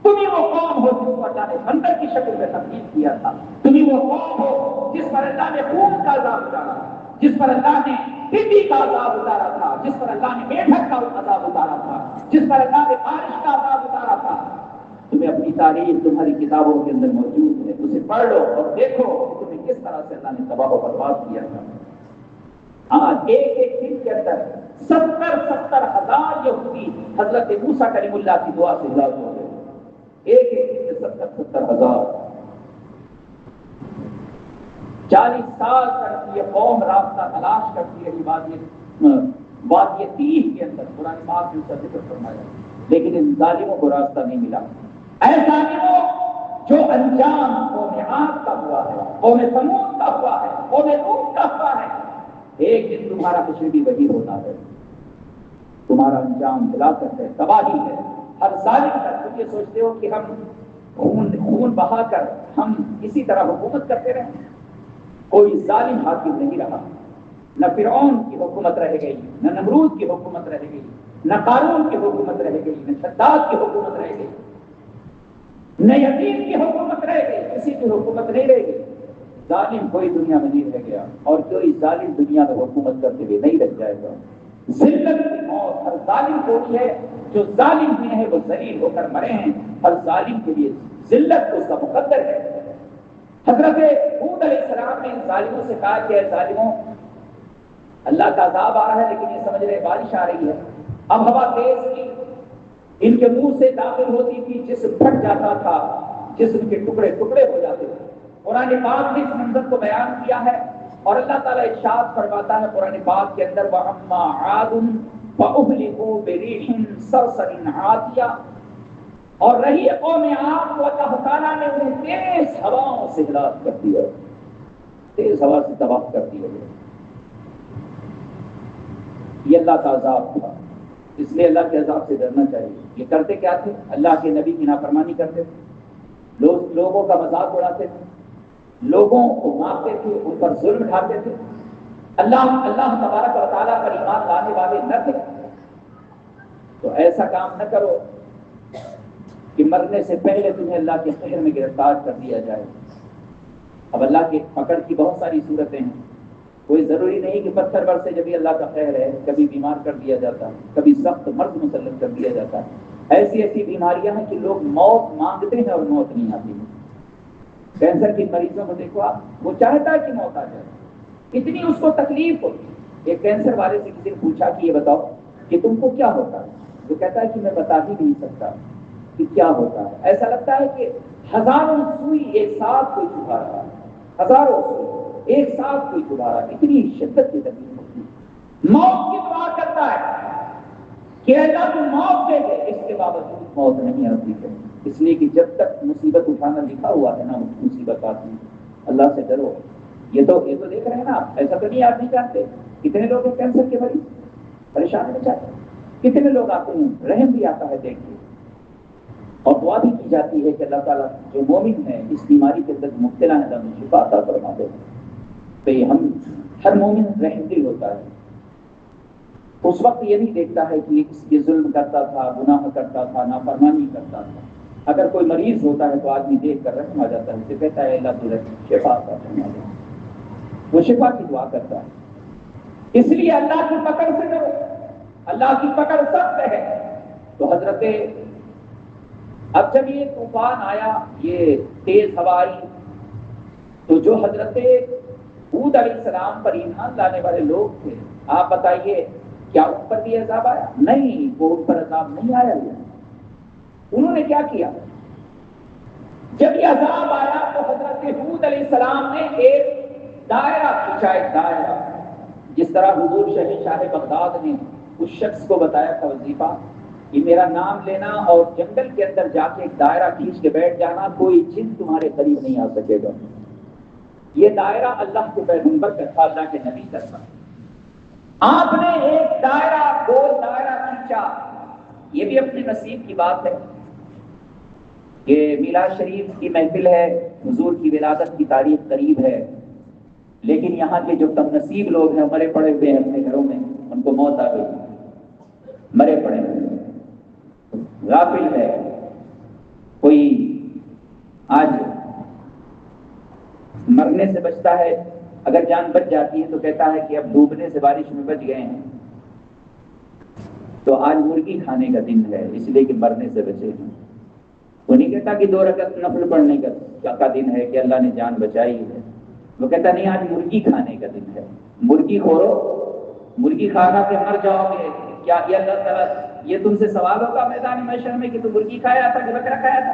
تم ہی وہ قوم ہو جس کو اللہ نے بندر کی شکل میں تبدیل کیا تھا، تم ہی وہ قوم ہو جس پر اللہ نے خون کا عذاب اتارا، جس پر اللہ نے ٹڈی کا عذاب اتارا تھا، جس پر اللہ نے میڈک کا عذاب اتارا تھا، جس پر اللہ نے بارش کا عذاب اتارا تھا۔ تمہیں اپنی تاریخ تمہاری کتابوں کے اندر موجود ہے، اسے پڑھ لو اور دیکھو کہ تمہیں کس طرح سے اللہ نے تباہ و برباد کیا تھا۔ آج ایک دن کے اندر 70,000 یہودی حضرت موسیٰ کلیم اللہ کی دعا سے ہلاک ہو گئے۔ ایک دن میں 70,000۔ 40 سال تک یہ قوم راستہ تلاش کرتی رہی وادی تیہ کے اندر، قرآن پاک نے اس کا ذکر فرمایا، لیکن ان ظالموں کو راستہ نہیں ملا۔ اے ظالموں، جو انجام قوم عاد کا ہوا ہے، قوم ثمود کا ہوا ہے، قوم لوط کا ہوا ہے، ایک دن تمہارا کچھ بھی وہی ہونا ہے، تمہارا انجام ہلاکت ہے، تباہی ہے۔ ہر ظالم کا تم یہ سوچتے ہو کہ ہم خون بہا کر ہم اسی طرح حکومت کرتے رہیں؟ کوئی ظالم حاکم نہیں رہا، نہ فرعون کی حکومت رہ گئی، نہ نمرود کی حکومت رہ گئی، نہ قارون کی حکومت رہ گئی، نہ شداد کی حکومت رہ گئی، نہ یزید کی حکومت رہ گئی، کسی کی حکومت نہیں رہ گئی۔ ظالم کوئی دنیا میں نہیں رہ گیا اور کوئی ظالم دنیا میں حکومت کرتے ہوئے نہیں رہ جائے گا۔ ذلت کی موت ہر ظالم کو ہوئی ہے، جو ظالم ہوئے ہیں وہ ذلیل ہو کر مرے ہیں، ہر ظالم کے لیے ذلت اس کا مقدر ہے۔ حضرت ہود علیہ السلام نے ان ظالموں سے کہا کہ اے ظالموں، اللہ کا عذاب آ رہا ہے لیکن یہ سمجھ رہے بارش آ رہی ہے۔ اب ہوا تیز تھی، ان کے منہ سے داخل ہوتی تھی، جسم پھٹ جاتا تھا، جسم کے ٹکڑے ٹکڑے ہو جاتے تھے۔ قرآن پاک نے اس منظر کو بیان کیا ہے اور اللہ تعالیٰ ارشاد فرماتا ہے قرآن پاک کے اندر وَأَمَّا عَادٌ فَأُهْلِكُوا بِرِيحٍ صَرْصَرٍ عَاتِيَةٍ، اور رہی قوم عاد کو اللہ تعالیٰ نے انہیں تیز ہواؤں سے ہلاک کر دیا، تیز ہوا سے تباہ کر دیا۔ یہ اللہ کا عذاب تھا، اس لیے اللہ کے عذاب سے ڈرنا چاہیے۔ یہ کرتے کیا تھے؟ اللہ کے نبی کی نافرمانی کرتے تھے، لوگوں کا مذاق اڑاتے تھے، لوگوں کو مارتے تھے، ان پر ظلم ڈھاتے تھے۔ اللہ تبارک و تعالیٰ پر ایمان لانے والے نہ تھے، تو ایسا کام نہ کرو کہ مرنے سے پہلے تمہیں اللہ کے قہر میں گرفتار کر دیا جائے۔ اب اللہ کے پکڑ کی بہت ساری صورتیں ہیں، کوئی ضروری نہیں کہ پتھر برسے جب بھی اللہ کا قہر ہے، کبھی بیمار کر دیا جاتا ہے، کبھی سخت مرض مسلط کر دیا جاتا ہے۔ ایسی بیماریاں ہیں کہ لوگ موت مانگتے ہیں اور موت نہیں آتی۔ کینسر کی مریضوں کو دیکھو آپ، وہ چاہتا ہے کہ موت آ جائے، اتنی اس کو تکلیف ہوتی۔ ایک کینسر والے سے کسی نے پوچھا کہ یہ بتاؤ کہ تم کو کیا ہوتا ہے؟ وہ کہتا ہے کہ میں بتا ہی نہیں سکتا کہ کیا ہوتا ہے، ایسا لگتا ہے کہ ہزاروں سوئی ایک ساتھ کوئی چبھا رہا ہے، ہزاروں سوئی ایک ساتھ کوئی چبھا رہا ہے، اتنی شدت کی تکلیف ہوتی ہے۔ موت کی دعا کرتا ہے کہ اللہ تو موت دے دے، اس کے باوجود موت نہیں آتی ہے، اس لیے کہ جب تک مصیبت اٹھانا لکھا ہوا ہے نا مصیبت آتی ہے۔ اللہ سے ڈرو۔ یہ تو دیکھ رہے ہیں نا آپ، ایسا تو نہیں آپ نہیں جانتے کتنے لوگ ہیں کینسر کے مریض، پریشان میں جاتے ہیں، کتنے لوگ آتے ہیں، رحم بھی آتا ہے دیکھ کے، اور دعا بھی کی جاتی ہے کہ اللہ تعالیٰ جو مومن ہے اس بیماری کے اندر مبتلا ہے اللہ شفا عطا فرما دے۔ تو یہ ہم ہر مومن رحم دل ہوتا ہے، اس وقت یہ نہیں دیکھتا ہے کہ یہ ظلم کرتا تھا، گناہ کرتا تھا، نافرمانی کرتا تھا۔ اگر کوئی مریض ہوتا ہے تو آدمی دیکھ کر رحم آ جاتا ہے، اسے کہتا ہے اللہ تجھے شفا عطا فرما دے، وہ شفا کی دعا کرتا ہے۔ اس لیے اللہ کی پکڑ سے ڈرو، اللہ کی پکڑ سخت ہے۔ تو حضرت اب جب یہ طوفان آیا، یہ تیز ہوا آئی، تو جو حضرت ہود علیہ السلام پر ایمان لانے والے لوگ تھے، آپ بتائیے کیا ان پر بھی عذاب آیا؟ نہیں، وہ ان پر عذاب نہیں آیا۔ انہوں نے کیا کیا؟ جب یہ عذاب آیا تو حضرت ہود علیہ السلام نے ایک دائرہ کھینچا، ایک دائرہ، جس طرح حضور شاہ بغداد نے اس شخص کو بتایا تھا وظیفہ کہ میرا نام لینا اور جنگل کے اندر جا کے ایک دائرہ کھینچ کے بیٹھ جانا، کوئی جن تمہارے قریب نہیں آ سکے گا۔ یہ دائرہ اللہ کے پیغمبر کا تھا، اللہ کے نبی کا تھا۔ آپ نے ایک دائرہ، گول دائرہ کھینچا۔ یہ بھی اپنے نصیب کی بات ہے کہ میلاد شریف کی محفل ہے، حضور کی ولادت کی تاریخ قریب ہے، لیکن یہاں کے جو کم نصیب لوگ ہیں مرے پڑے ہوئے ہیں اپنے گھروں میں، ان کو موت آ گئی، مرے پڑے ہوئے، غافل ہے۔ کوئی آج مرنے سے بچتا ہے، اگر جان بچ جاتی ہے تو کہتا ہے کہ اب ڈوبنے سے بارش میں بچ گئے ہیں، تو آج مرغی کھانے کا دن ہے اس لیے کہ مرنے سے بچے ہیں۔ وہ نہیں کہتا کہ 2 رکعت نفل پڑھنے کا دن ہے کہ اللہ نے جان بچائی ہے، وہ کہتا نہیں آج مرغی کھانے کا دن ہے۔ مرغی خورو، مرغی کھانا کے مر جاؤ گے کیا؟ یہ اللہ تعالیٰ یہ تم سے سوال ہوگا میدان محشر میں کہ تو مرغی کھایا تھا کہ بکرا کھایا تھا،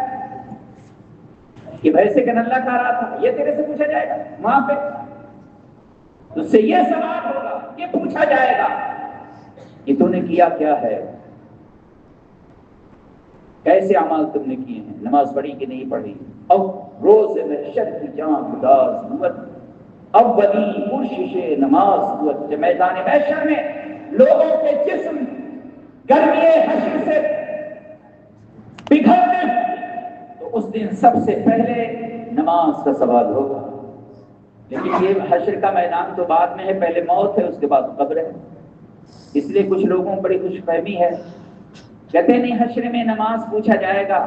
کہ بھینسے کا نلا کھا رہا تھا؟ یہ تیرے سے پوچھا جائے گا وہاں پہ، تجھ سے یہ سوال ہوگا، یہ پوچھا جائے گا کہ تو نے کیا کیا ہے، کیسے اعمال تم نے کیے ہیں، نماز پڑھی کہ نہیں پڑھی۔ اب روز محشر کی جان گداز ہوت، اولی پرشش نماز ہوت۔ جب میدان محشر میں لوگوں کے جسم گرمی حشر سے پگھلتے تو اس دن سب سے پہلے نماز کا سوال ہوگا۔ لیکن یہ حشر کا میدان تو بعد میں ہے، پہلے موت ہے، اس کے بعد قبر ہے۔ اس لیے کچھ لوگوں کو بڑی خوش فہمی ہے، کہتے نہیں حشر میں نماز پوچھا جائے گا،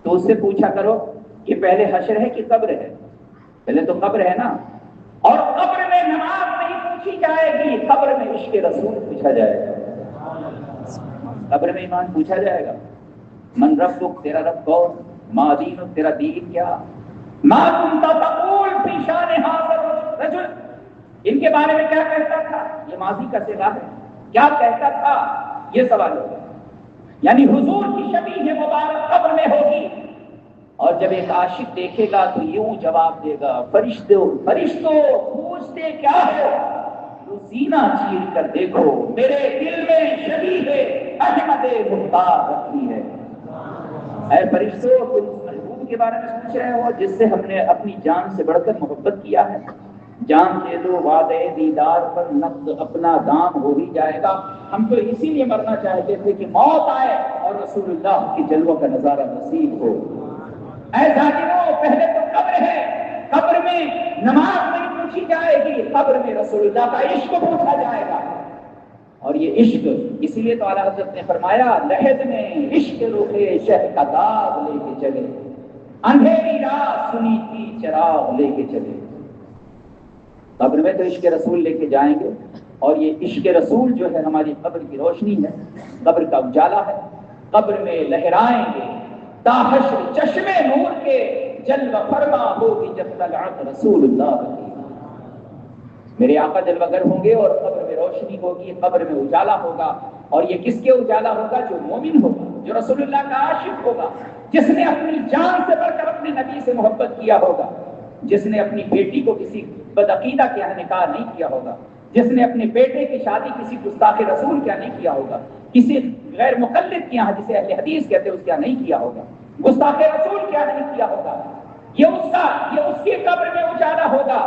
تو اس سے پوچھا کرو کہ پہلے حشر ہے کہ قبر ہے؟ پہلے تو قبر ہے نا، اور قبر میں نماز نہیں پوچھی جائے گی، قبر میں عشق رسول پوچھا جائے گا. قبر میں ایمان پوچھا جائے گا. من ربک، تیرا رب کون؟ ما دینک، تیرا دین کیا؟ ما کنت تقول فی شان ھذا الرجل، ان کے بارے میں کیا کہتا تھا؟ یہ ماضی کا صیغہ ہے، کیا کہتا تھا؟ یہ سوال ہوگا. یعنی حضور کی شبیہ مبارک قبر میں ہوگی، اور جب ایک عاشق دیکھے گا تو یوں جواب دے گا، فرشتوں پوچھتے کیا ہو؟ تو سینہ چیر کر دیکھو، میرے دل میں شبیہ احمد مختار رکھی ہے. اے فرشتوں، تم اس محبوب کے بارے میں پوچھ رہے ہو جس سے ہم نے اپنی جان سے بڑھ کر محبت کیا ہے. جان دے دو، وعدے دیدار پر نقد اپنا دام ہو ہی جائے گا. ہم تو اسی لیے مرنا چاہتے تھے کہ موت آئے اور رسول اللہ کی جلوہ کا نظارہ نصیب ہو. اے ذاکروں، پہلے تو قبر ہے، قبر میں نماز نہیں پوچھی جائے گی، قبر میں رسول اللہ کا عشق پوچھا جائے گا. اور یہ عشق، اسی لیے تو اعلیٰ حضرت نے فرمایا، لحد میں عشق رخے شہ کا داغ لے کے چلے، اندھیری رات سنی تھی چراغ لے کے چلے. قبر میں تو عشق رسول لے کے جائیں گے، اور یہ عشق رسول جو ہے ہماری قبر کی روشنی ہے، قبر کا اجالا ہے. قبر میں لہرائیں گے تا حشر چشمے نور کے، جلوہ فرما ہوگی جب طلعت رسول اللہ کی. میرے آقا جلوہ گر ہوں گے اور قبر میں روشنی ہوگی، قبر میں اجالا ہوگا. اور یہ کس کے اجالا ہوگا؟ جو مومن ہوگا، جو رسول اللہ کا عاشق ہوگا، جس نے اپنی جان سے بڑھ کر اپنے نبی سے محبت کیا ہوگا، جس نے اپنی بیٹی کو کسی بدعقیدہ کے یہاں نکاح نہیں کیا ہوگا، جس نے اپنے بیٹے کی شادی کسی گستاخ رسول کیا نہیں کیا ہوگا، کسی غیر مقلد کے یہاں جسے اہل حدیث کہتے ہیں اس کیا نہیں کیا ہوگا، گستاخ رسول کیا نہیں کیا ہوگا. یہ اس کی قبر میں اجالا ہوگا،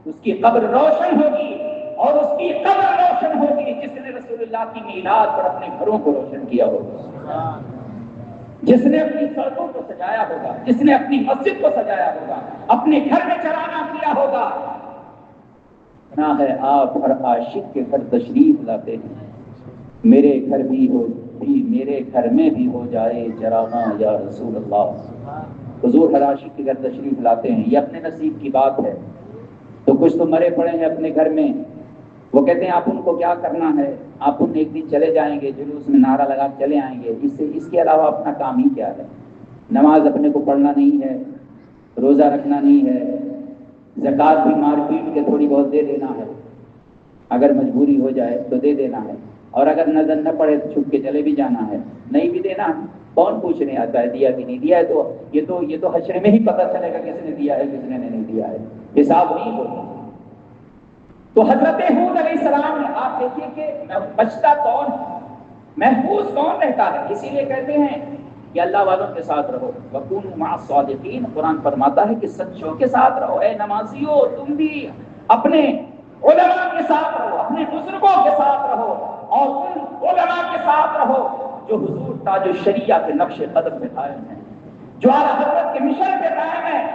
اس کی قبر روشن ہوگی. اور اس کی قبر روشن ہوگی جس نے رسول اللہ کی میلاد پر اپنے گھروں کو روشن کیا ہوگا، جس نے اپنی سڑکوں کو سجایا ہوگا، جس نے اپنی مسجد کو سجایا ہوگا، اپنے گھر میں چرانا کیا ہوگا. نہ ہے آپ ہر عاشق کے گھر تشریف لاتے ہیں، میرے گھر بھی ہو بھی میرے گھر میں بھی ہو جائے چراغاں یا رسول اللہ. حضور ہر عاشق کے گھر تشریف لاتے ہیں. یہ اپنے نصیب کی بات ہے. تو کچھ تو مرے پڑے ہیں اپنے گھر میں، وہ کہتے ہیں آپ ان کو کیا کرنا ہے، آپ ان ایک دن چلے جائیں گے، جلوس میں نعرہ لگا چلے آئیں گے، اس کے علاوہ اپنا کام ہی کیا ہے؟ نماز اپنے کو پڑھنا نہیں ہے، روزہ رکھنا نہیں ہے، زکوٰۃ بھی مار پیٹ کے تھوڑی بہت دے دینا ہے، اگر مجبوری ہو جائے تو دے دینا ہے، اور اگر نظر نہ پڑے تو چھپ کے چلے بھی جانا ہے، نہیں بھی دینا. کون پوچھنے آتا ہے دیا کہ نہیں دیا ہے؟ تو یہ تو حشر میں ہی پتہ چلے گا کس نے دیا ہے کس نے نہیں دیا ہے، حساب نہیں ہوتا. تو حضرت ہود علیہ السلام نے، آپ دیکھیے کہ بچتا کون ہے، محفوظ کون رہتا ہے. اسی لیے کہتے ہیں کہ اللہ والوں کے ساتھ رہو، وَكُونُوا مَعَ الصَّادِقِينَ. قرآن فرماتا ہے کہ سچوں کے ساتھ رہو. اے نمازیو، تم بھی اپنے علماء کے ساتھ رہو، اپنے بزرگوں کے ساتھ رہو، اور ان علماء کے ساتھ رہو جو حضور تاج الشریعہ کے نقش قدم پہ قائم ہیں، جو اعلیٰ حضرت کے مشن پہ قائم ہیں،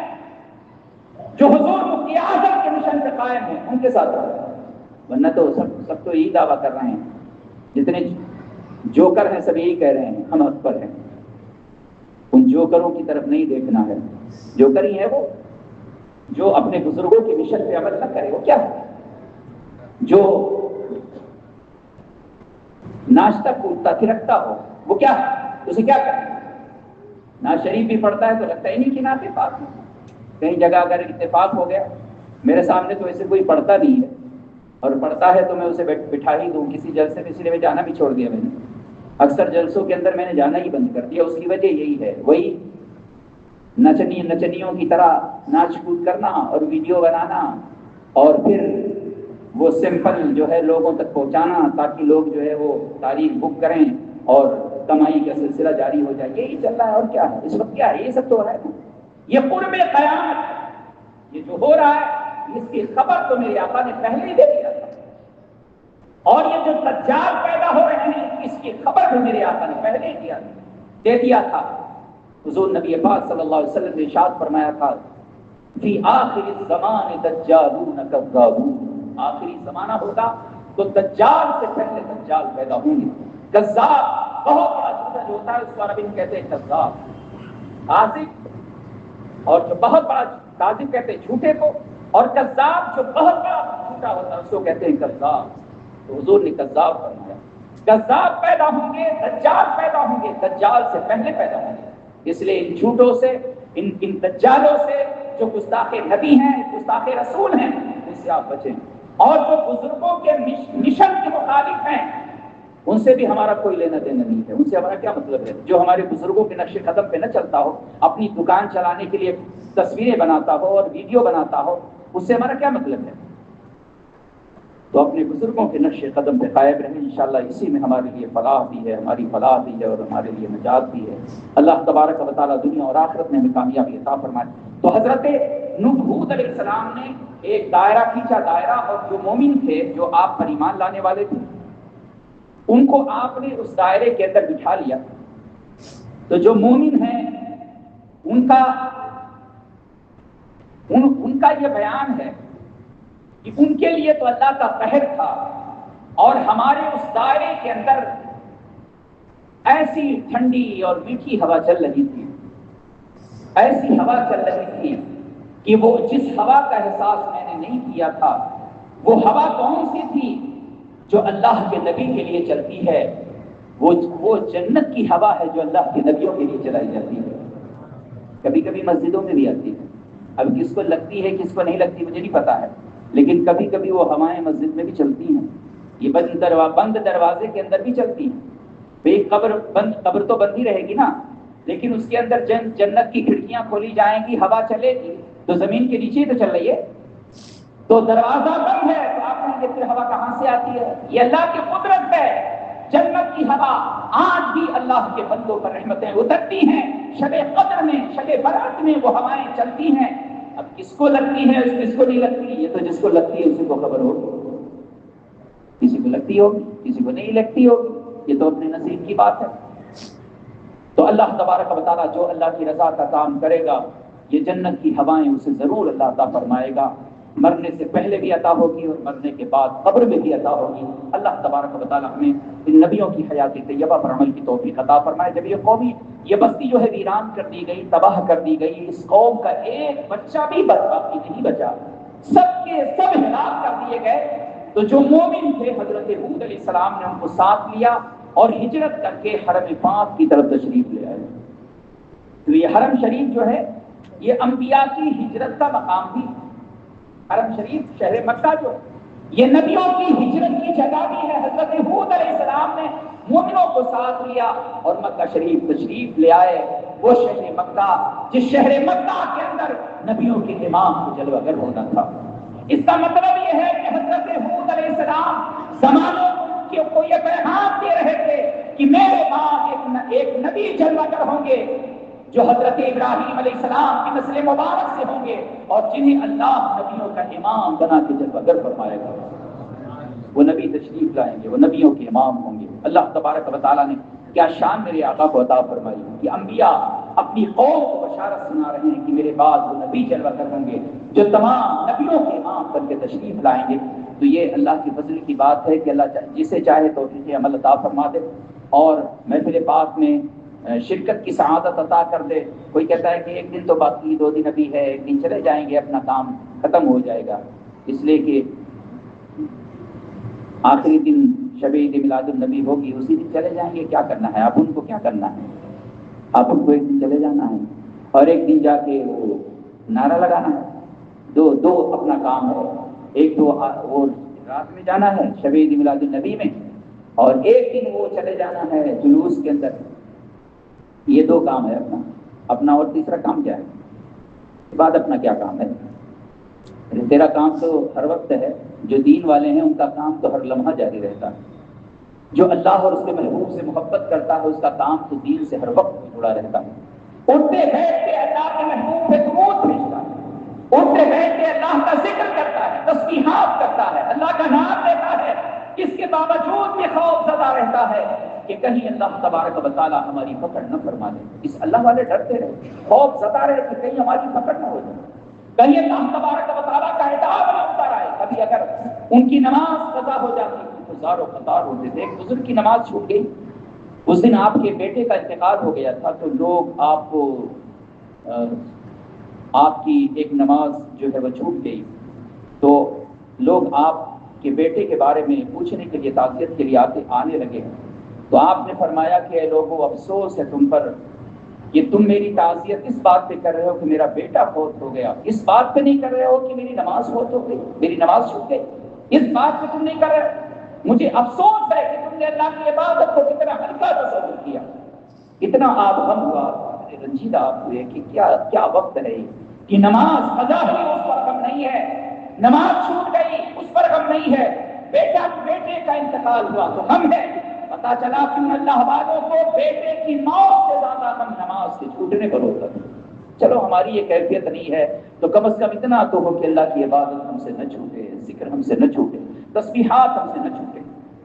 جو حضور مفتی اعظم کے مشن پہ قائم ہیں، ان کے ساتھ رہو. ورنہ تو سب تو یہی دعویٰ کر رہے ہیں، جتنے جوکر ہیں سب یہی کہہ رہے ہیں ہم حق پر ہیں. ان جوکروں کی طرف نہیں دیکھنا ہے. جوکر ہی ہے وہ جو اپنے بزرگوں کے مشن پہ عمل نہ کرے. وہ کیا ہے؟ جو ناشتہ کودتا تھرکتا ہو، وہ کیا ہے؟ اسے کیا کرے؟ نا شریف بھی پڑھتا ہے تو لگتا ہی نہیں کہ نا اتفاق ہے. کہیں جگہ اگر اتفاق ہو گیا، میرے سامنے تو ایسے کوئی پڑھتا نہیں ہے، اور پڑھتا ہے تو میں اسے بٹھا ہی دوں. کسی جلسے میں اس لیے میں جانا بھی چھوڑ دیا. میں نے اکثر جلسوں کے اندر میں نے جانا ہی بند کر دیا. اس کی وجہ یہی ہے، وہی نچنیوں کی طرح ناچ کود کرنا اور ویڈیو بنانا، اور پھر وہ سمپل جو ہے لوگوں تک پہنچانا تاکہ لوگ جو ہے وہ تاریخ بک کریں اور کمائی کا سلسلہ جاری ہو جائے. یہی چل رہا ہے. اور کیا ہے اس وقت؟ کیا ہے یہ سب؟ تو ہو رہا ہے یہ قرب قیامت ہے. یہ جو ہو رہا ہے اس کی خبر تو میرے آقا نے پہلے ہی دے دیا تھا. اور یہ جو دجال پیدا ہو رہے ہیں اس کی خبر بھی میرے آقا نے پہلے ہی دے دیا تھا. حضور نبی پاک صلی اللہ علیہ وسلم نے ارشاد فرمایا تھا، فی آخر الزمان دجالون کذابون. آخری زمانہ ہوگا تو دجال سے پہلے دجال پیدا ہوں گے. کذاب بہت بڑا جھوٹا جو ہوتا ہے اس کو عربی میں کہتے ہیں کذاب. کاذب، اور جو بہت بڑا کاذب کہتے ہیں جھوٹے کو، اور کذاب جو بہت بڑا جھوٹا ہوتا ہے اس کو کہتے ہیں کذاب. تو حضور نے کذاب فرمایا. کذاب پیدا ہوں گے, دجال پیدا ہوں گے, دجال سے پہلے پیدا ہوں گے. اس لیے ان جھوٹوں سے, ان دجالوں سے جو گستاخ نبی ہیں, گستاخ رسول ہیں, ان سے آپ بچیں. اور جو بزرگوں کے مشن کے مخالف ہیں ان سے بھی ہمارا کوئی لینا دینا نہیں ہے. ان سے ہمارا کیا مطلب ہے؟ جو ہمارے بزرگوں کے نقش قدم پہ نہ چلتا ہو, اپنی دکان چلانے کے لیے تصویریں بناتا ہو اور ویڈیو بناتا ہو, اس سے ہمارا کیا مطلب ہے؟ تو اپنے بزرگوں کے نقش قدم پہ قائم رہیں. انشاءاللہ اسی میں ہمارے لیے فلاح بھی ہے, ہماری فلاح بھی ہے اور ہمارے لیے نجات بھی ہے. اللہ تبارک و تعالیٰ دنیا اور آخرت میں ہمیں کامیابی عطا فرمائے. تو حضرت نوح حود علیہ السلام نے ایک دائرہ کھینچا, دائرہ, اور جو مومن تھے, جو آپ پر ایمان لانے والے تھے, ان کو آپ نے اس دائرے کے اندر بٹھا لیا. تو جو مومن ہیں ان کا یہ بیان ہے کہ ان کے لیے تو اللہ کا قہر تھا, اور ہمارے اس دائرے کے اندر ایسی ٹھنڈی اور میٹھی ہوا چل رہی تھی, ایسی ہوا چل رہی تھی کہ وہ جس ہوا کا احساس میں نے نہیں کیا تھا, وہ ہوا کون سی تھی؟ جو اللہ کے نبی کے لیے چلتی ہے. وہ جنت کی ہوا ہے جو اللہ کے نبیوں کے لیے چلائی جاتی ہے. کبھی کبھی مسجدوں میں بھی آتی ہے. اب کس کو لگتی ہے کس کو نہیں لگتی مجھے نہیں پتا ہے, لیکن کبھی کبھی وہ ہوائیں مسجد میں بھی چلتی ہیں. یہ بند دروازے کے اندر بھی چلتی ہیں. بھئی قبر تو بند ہی رہے گی نا, لیکن اس کے اندر جنت کی کھڑکیاں کھولی جائیں گی, ہوا چلے گی, تو زمین کے نیچے تو چل رہی ہے. تو دروازہ بند ہے تو آپ کہیں گے پھر ہوا کہاں سے آتی ہے؟ یہ اللہ کی قدرت ہے. جنت کی ہوا آج بھی اللہ کے بندوں پر رحمتیں اترتی ہیں. شب قدر میں, شب برات میں وہ ہوائیں چلتی ہیں. اب کس کو لگتی ہے کس کو نہیں لگتی, یہ تو جس کو لگتی ہے اسی کو خبر ہوگی. کسی کو لگتی ہوگی, کسی کو نہیں لگتی ہوگی, یہ تو اپنے نصیب کی بات ہے. تو اللہ تبارک و تعالیٰ جو اللہ کی رضا کا کام کرے گا, یہ جنت کی ہوائیں اسے ضرور اللہ عطا فرمائے گا. مرنے سے پہلے بھی عطا ہوگی اور مرنے کے بعد قبر میں بھی عطا ہوگی. اللہ تبارک و تعالیٰ ہمیں ان نبیوں کی حیات طیبہ پر عمل کی توفیق عطا فرمائے. جب یہ بستی جو ہے ویران کر دی گئی, تباہ کر دی گئی, اس قوم کا ایک بچہ بھی باقی نہیں بچا, سب کے سب ہلاک کر دیے گئے. تو جو مومن تھے حضرت حود علیہ السلام نے ان کو ساتھ لیا اور ہجرت کر کے حرم پاک کی طرف تشریف لے آئے. تو یہ حرم شریف جو ہے یہ انبیاء کی ہجرت کا مقام بھی. حرم شریف شہر مکہ جو یہ نبیوں کی ہجرت کی جگہ بھی ہے. حضرت حود علیہ السلام نے مومنوں کو ساتھ لیا اور مکہ شریف تشریف لے آئے. وہ شہر مکہ جس شہر مکہ کے اندر نبیوں کے امام کو جلوہ گر ہونا تھا. اس کا مطلب یہ ہے کہ حضرت حود علیہ السلام زمانوں کو یہ پیغام دے رہے تھے کہ میرے بعد ایک نبی جلوہ گر ہوں گے جو حضرت ابراہیم علیہ السلام کی نسل مبارک سے ہوں گے, اور جنہیں اللہ نبیوں کا امام بنا کے جلوہ گر فرمائے گا. وہ نبی تشریف لائیں گے, وہ نبیوں کے امام ہوں گے. اللہ تبارک و تعالیٰ نے کیا شان میرے آقا کو عطا فرمائی کہ انبیاء اپنی قوم کو بشارت سنا رہے ہیں کہ میرے بعد وہ نبی جلوہ گر ہوں گے جو تمام نبیوں کے امام بن کے تشریف لائیں گے. تو یہ اللہ کی فضل کی بات ہے کہ اللہ جسے چاہے توفیق عمل عطا فرما دے اور محفل پاک میں شرکت کی سعادت عطا کر دے. کوئی کہتا ہے کہ ایک دن تو باقی, 2 دن ابھی ہے, ایک دن چلے جائیں گے, اپنا کام ختم ہو جائے گا. اس لیے کہ آخری دن شب عید میلاد النبی ہوگی, اسی دن چلے جائیں گے. کیا کرنا ہے آپ ان کو, کیا کرنا ہے آپ ان کو؟ ایک دن چلے جانا ہے اور ایک دن جا کے وہ نعرہ لگانا ہے. دو اپنا کام ہے. ایک تو وہ رات میں جانا ہے شب عید میلاد النبی میں, اور ایک دن وہ چلے جانا ہے جلوس کے اندر. یہ 2 کام ہے اپنا. اور تیسرا کام کیا ہے؟ بعد اپنا کیا کام ہے؟ تیرا کام تو ہر وقت ہے. جو دین والے ہیں ان کا کام تو ہر لمحہ جاری رہتا ہے. جو اللہ اور اس کے محبوب سے محبت کرتا ہے اس کا کام تو دین سے ہر وقت جڑا رہتا ہے. اٹھتے بیٹھتے اللہ کے محبوب پہ درود بھیجتا ہے, اٹھتے بیٹھتے اللہ کا ذکر کرتا ہے, تسبیحات کرتا ہے, اللہ کا نام لیتا ہے. اس کے باوجود بھی خوف زدہ رہتا ہے کہ کہیں اللہ تبارک و تعالیٰ ہماری پکڑ نہ فرما دے. اس اللہ والے ڈرتے رہے, خوف زدہ رہے کہ کہیں ہماری پکڑ نہ ہو جائے, کہیں اللہ تبارک و تعالیٰ کا عذاب نہ اتر آئے. کبھی اگر ان کی نماز قضا ہو جاتی تو زار و قطار ہوتے تھے. ایک بزرگ کی نماز چھوٹ گئی, اس دن آپ کے بیٹے کا انتقال ہو گیا تھا, تو لوگ آپ کو آپ کی ایک نماز جو ہے وہ چھوٹ گئی. تو لوگ آپ کے بیٹے کے بارے میں پوچھنے کے لیے تعزیت کے لیے آنے لگے تو آپ نے فرمایا کہ اے لوگوں افسوس ہے تم پر کہ تم میری تعزیت اس بات پہ کر رہے ہو کہ میرا بیٹا فوت ہو گیا، اس بات پہ نہیں کر رہے ہو کہ میری نماز فوت ہو گئی، میری نماز چھوٹ گئی، اس بات پہ تم نہیں کر رہے۔ مجھے افسوس ہے کہ تم نے اللہ کی عبادت کو کتنا ہلکا تصور کیا، اتنا آپ غم ہوا، اتنے رنجیدہ آپ ہوئے کہ کیا وقت ہے کہ نماز قضا ہوئی اس پر غم نہیں ہے، نماز چھوٹ گئی اس پر غم نہیں ہے، بیٹے کا انتقال ہوا تو غم ہے۔ پتا چلا کہ اللہ والوں کو بیٹے کی موت سے زیادہ غم نماز کے چھوٹنے پر ہوتا ہے۔ چلو ہماری یہ کیفیت نہیں ہے تو کم از کم اتنا تو ہو کہ اللہ کی عبادت ہم سے نہ چھوٹے، ذکر ہم سے نہ چھوٹے، تسبیحات ہم سے نہ چھوٹے۔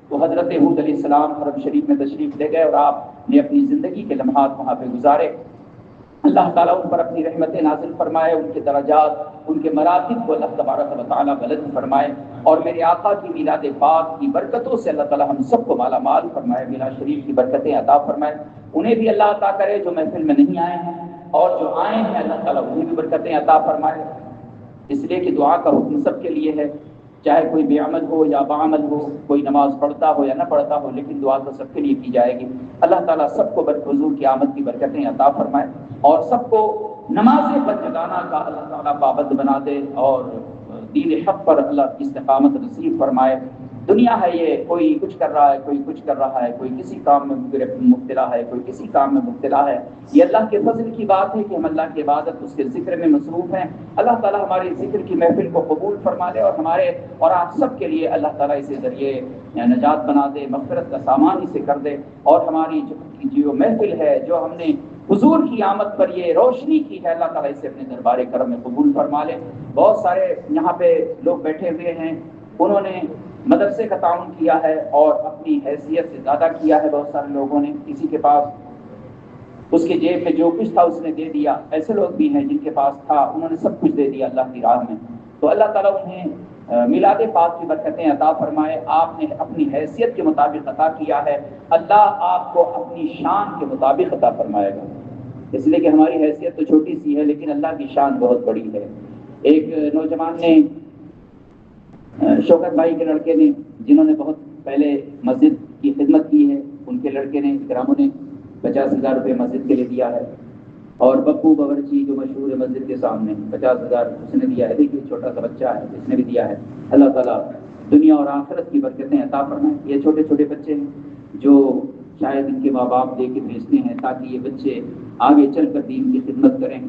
تو حضرت ہود علیہ السلام حرم شریف میں تشریف لے گئے اور آپ نے اپنی زندگی کے لمحات وہاں پہ گزارے۔ اللہ تعالیٰ ان پر اپنی رحمتیں نازل فرمائے، ان کے درجات، ان کے مراتب کو اللہ تبارک و تعالیٰ بلند فرمائے، اور میرے آقا کی میلاد پاک کی برکتوں سے اللہ تعالیٰ ہم سب کو مالا مال فرمائے، میلاد شریف کی برکتیں عطا فرمائے۔ انہیں بھی اللہ عطا کرے جو محفل میں نہیں آئے ہیں، اور جو آئے ہیں اللہ تعالیٰ انہیں بھی برکتیں عطا فرمائے، اس لیے کہ دعا کا حکم سب کے لیے ہے، چاہے کوئی بے عمل ہو یا باعمل ہو، کوئی نماز پڑھتا ہو یا نہ پڑھتا ہو، لیکن دعا تو سب کے لیے کی جائے گی۔ اللہ تعالیٰ سب کو حضور کی آمد کی برکتیں عطا فرمائے، اور سب کو نماز بندگانہ کا اللہ تعالیٰ پابند بنا دے، اور دین حق پر اللہ استقامت نصیب فرمائے۔ دنیا ہے یہ، کوئی کچھ کر رہا ہے، کوئی کچھ کر رہا ہے، کوئی کسی کام میں مبتلا ہے، کوئی کسی کام میں مبتلا ہے۔ یہ اللہ کے فضل کی بات ہے کہ ہم اللہ کی عبادت، اس کے ذکر میں مصروف ہیں۔ اللہ تعالیٰ ہمارے ذکر کی محفل کو قبول فرما لے، اور ہمارے اور آپ سب کے لیے اللہ تعالیٰ اسے ذریعے نجات بنا دے، مغفرت کا سامان اسے کر دے، اور ہماری جو محفل ہے، جو ہم نے حضور کی آمد پر یہ روشنی کی ہے، اللہ تعالیٰ اسے اپنے دربار کرم میں قبول فرما لے۔ بہت سارے یہاں پہ لوگ بیٹھے ہوئے ہیں، انہوں نے مدرسے کا تعاون کیا ہے اور اپنی حیثیت سے زیادہ کیا ہے۔ بہت سارے لوگوں نے، کسی کے پاس اس کے جیب میں جو کچھ تھا اس نے دے دیا، ایسے لوگ بھی ہیں جن کے پاس تھا انہوں نے سب کچھ دے دیا اللہ کی راہ میں۔ تو اللہ تعالیٰ انہیں میلاد پاک کی برکتیں عطا فرمائے۔ آپ نے اپنی حیثیت کے مطابق عطا کیا ہے، اللہ آپ کو اپنی شان کے مطابق عطا فرمائے گا، اس لیے کہ ہماری حیثیت تو چھوٹی سی ہے لیکن اللہ کی شان بہت بڑی ہے۔ ایک نوجوان نے، شوکت بھائی کے لڑکے نے، جنہوں نے بہت پہلے مسجد کی خدمت کی ہے، ان کے لڑکے نے، اکراموں نے 50,000 روپے مسجد کے لیے دیا ہے، اور بپو باورچی جو مشہور ہے مسجد کے سامنے 50,000 اس نے دیا ہے۔ دیکھیے چھوٹا سا بچہ ہے، اس نے بھی دیا ہے۔ اللہ تعالیٰ دنیا اور آخرت کی برکتیں عطا فرمائے۔ یہ چھوٹے چھوٹے بچے ہیں جو شاید ان کے ماں باپ دے کے بھیجتے ہیں تاکہ یہ بچے آگے چل کر دین کی خدمت کریں،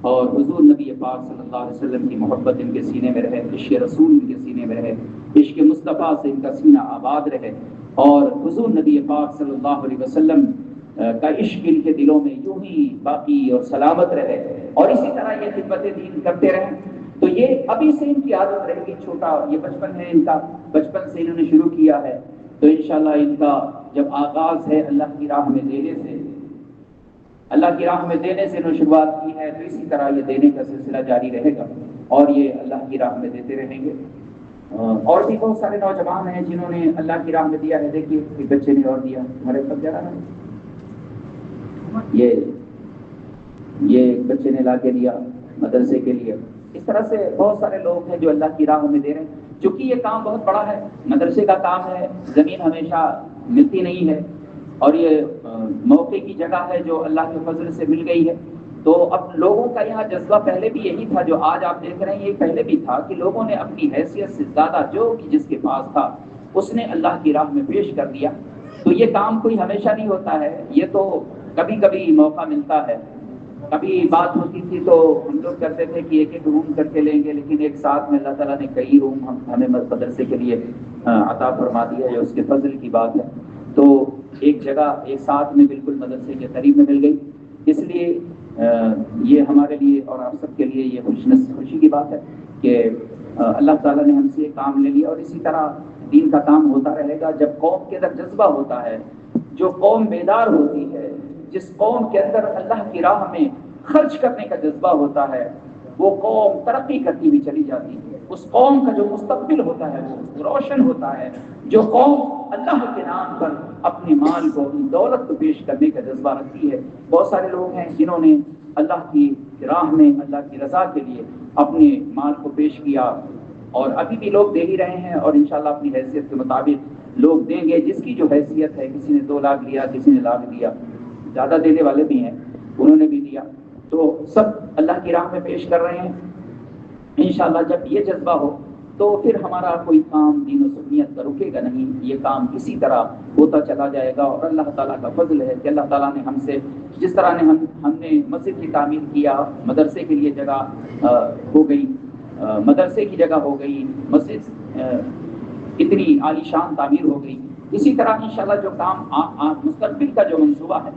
اور حضور نبی پاک صلی اللہ علیہ وسلم کی محبت ان کے سینے میں رہے، عشق رسول ان کے سینے میں رہے، عشق مصطفیٰ سے ان کا سینہ آباد رہے، اور حضور نبی پاک صلی اللہ علیہ وسلم کا عشق ان کے دلوں میں یوں ہی باقی اور سلامت رہے، اور اسی طرح یہ خدمت دین کرتے رہیں۔ تو یہ ابھی سے ان کی عادت رہے گی، چھوٹا یہ بچپن ہے ان کا، بچپن سے انہوں نے شروع کیا ہے، تو انشاءاللہ ان کا جب آغاز ہے اللہ کی راہ میں دینے سے، اللہ کی راہ میں دینے سے انہوں نے شروعات کی ہے، تو اسی طرح یہ دینے کا سلسلہ جاری رہے گا، اور یہ اللہ کی راہ میں دیتے رہیں گے۔ اور بھی بہت سارے نوجوان ہیں جنہوں نے اللہ کی راہ میں دیا ہے۔ دیکھیے ایک بچے نے اور دیا، ہمارے سب جا رہا ہے، یہ ایک بچے نے لا کے دیا مدرسے کے لیے۔ اس طرح سے بہت سارے لوگ ہیں جو اللہ کی راہ میں دے رہے ہیں۔ چونکہ یہ کام بہت بڑا ہے، مدرسے کا کام ہے، زمین ہمیشہ ملتی نہیں ہے، اور یہ موقع کی جگہ ہے جو اللہ کے فضل سے مل گئی ہے، تو اب لوگوں کا یہاں جذبہ پہلے بھی یہی تھا جو آج آپ دیکھ رہے ہیں، یہ پہلے بھی تھا کہ لوگوں نے اپنی حیثیت سے زیادہ جو جس کے پاس تھا اس نے اللہ کی راہ میں پیش کر دیا۔ تو یہ کام کوئی ہمیشہ نہیں ہوتا ہے، یہ تو کبھی کبھی موقع ملتا ہے۔ کبھی بات ہوتی تھی تو ہم لوگ کرتے تھے کہ ایک ایک روم کر کے لیں گے، لیکن ایک ساتھ میں اللہ تعالیٰ نے کئی روم ہمیں مدرسے کے لیے عطا فرما دیا ہے، اس کے فضل کی بات ہے۔ تو ایک جگہ ایک ساتھ میں بالکل مدرسے کے قریب میں مل گئی، اس لیے یہ ہمارے لیے اور آپ سب کے لیے یہ خوشی کی بات ہے کہ اللہ تعالیٰ نے ہم سے یہ کام لے لیا، اور اسی طرح دین کا کام ہوتا رہے گا۔ جب قوم کے اندر جذبہ ہوتا ہے، جو قوم بیدار ہوتی ہے، جس قوم کے اندر اللہ کی راہ میں خرچ کرنے کا جذبہ ہوتا ہے، وہ قوم ترقی کرتی ہوئی چلی جاتی ہے۔ اس قوم کا جو مستقبل ہوتا ہے وہ روشن ہوتا ہے۔ جو قوم اللہ کے نام پر اپنے مال کو، اپنی دولت کو پیش کرنے کا جذبہ رکھتی ہے، بہت سارے لوگ ہیں جنہوں نے اللہ کی راہ میں، اللہ کی رضا کے لیے اپنے مال کو پیش کیا، اور ابھی بھی لوگ دے ہی رہے ہیں، اور انشاءاللہ اپنی حیثیت کے مطابق لوگ دیں گے، جس کی جو حیثیت ہے. کسی نے 2 لاکھ لیا، کسی نے لاکھ دیا، زیادہ دینے والے بھی ہیں، انہوں نے بھی دیا. تو سب اللہ کی راہ میں پیش کر رہے ہیں. انشاءاللہ جب یہ جذبہ ہو تو پھر ہمارا کوئی کام دین و سنیت کا رکے گا نہیں. یہ کام اسی طرح ہوتا چلا جائے گا. اور اللہ تعالیٰ کا فضل ہے کہ اللہ تعالیٰ نے ہم سے جس طرح نے ہم نے مسجد کی تعمیر کیا، مدرسے کے لیے جگہ ہو گئی، مدرسے کی جگہ ہو گئی، مسجد اتنی عالی شان تعمیر ہو گئی. اسی طرح انشاءاللہ جو کام مستقبل کا جو منصوبہ ہے،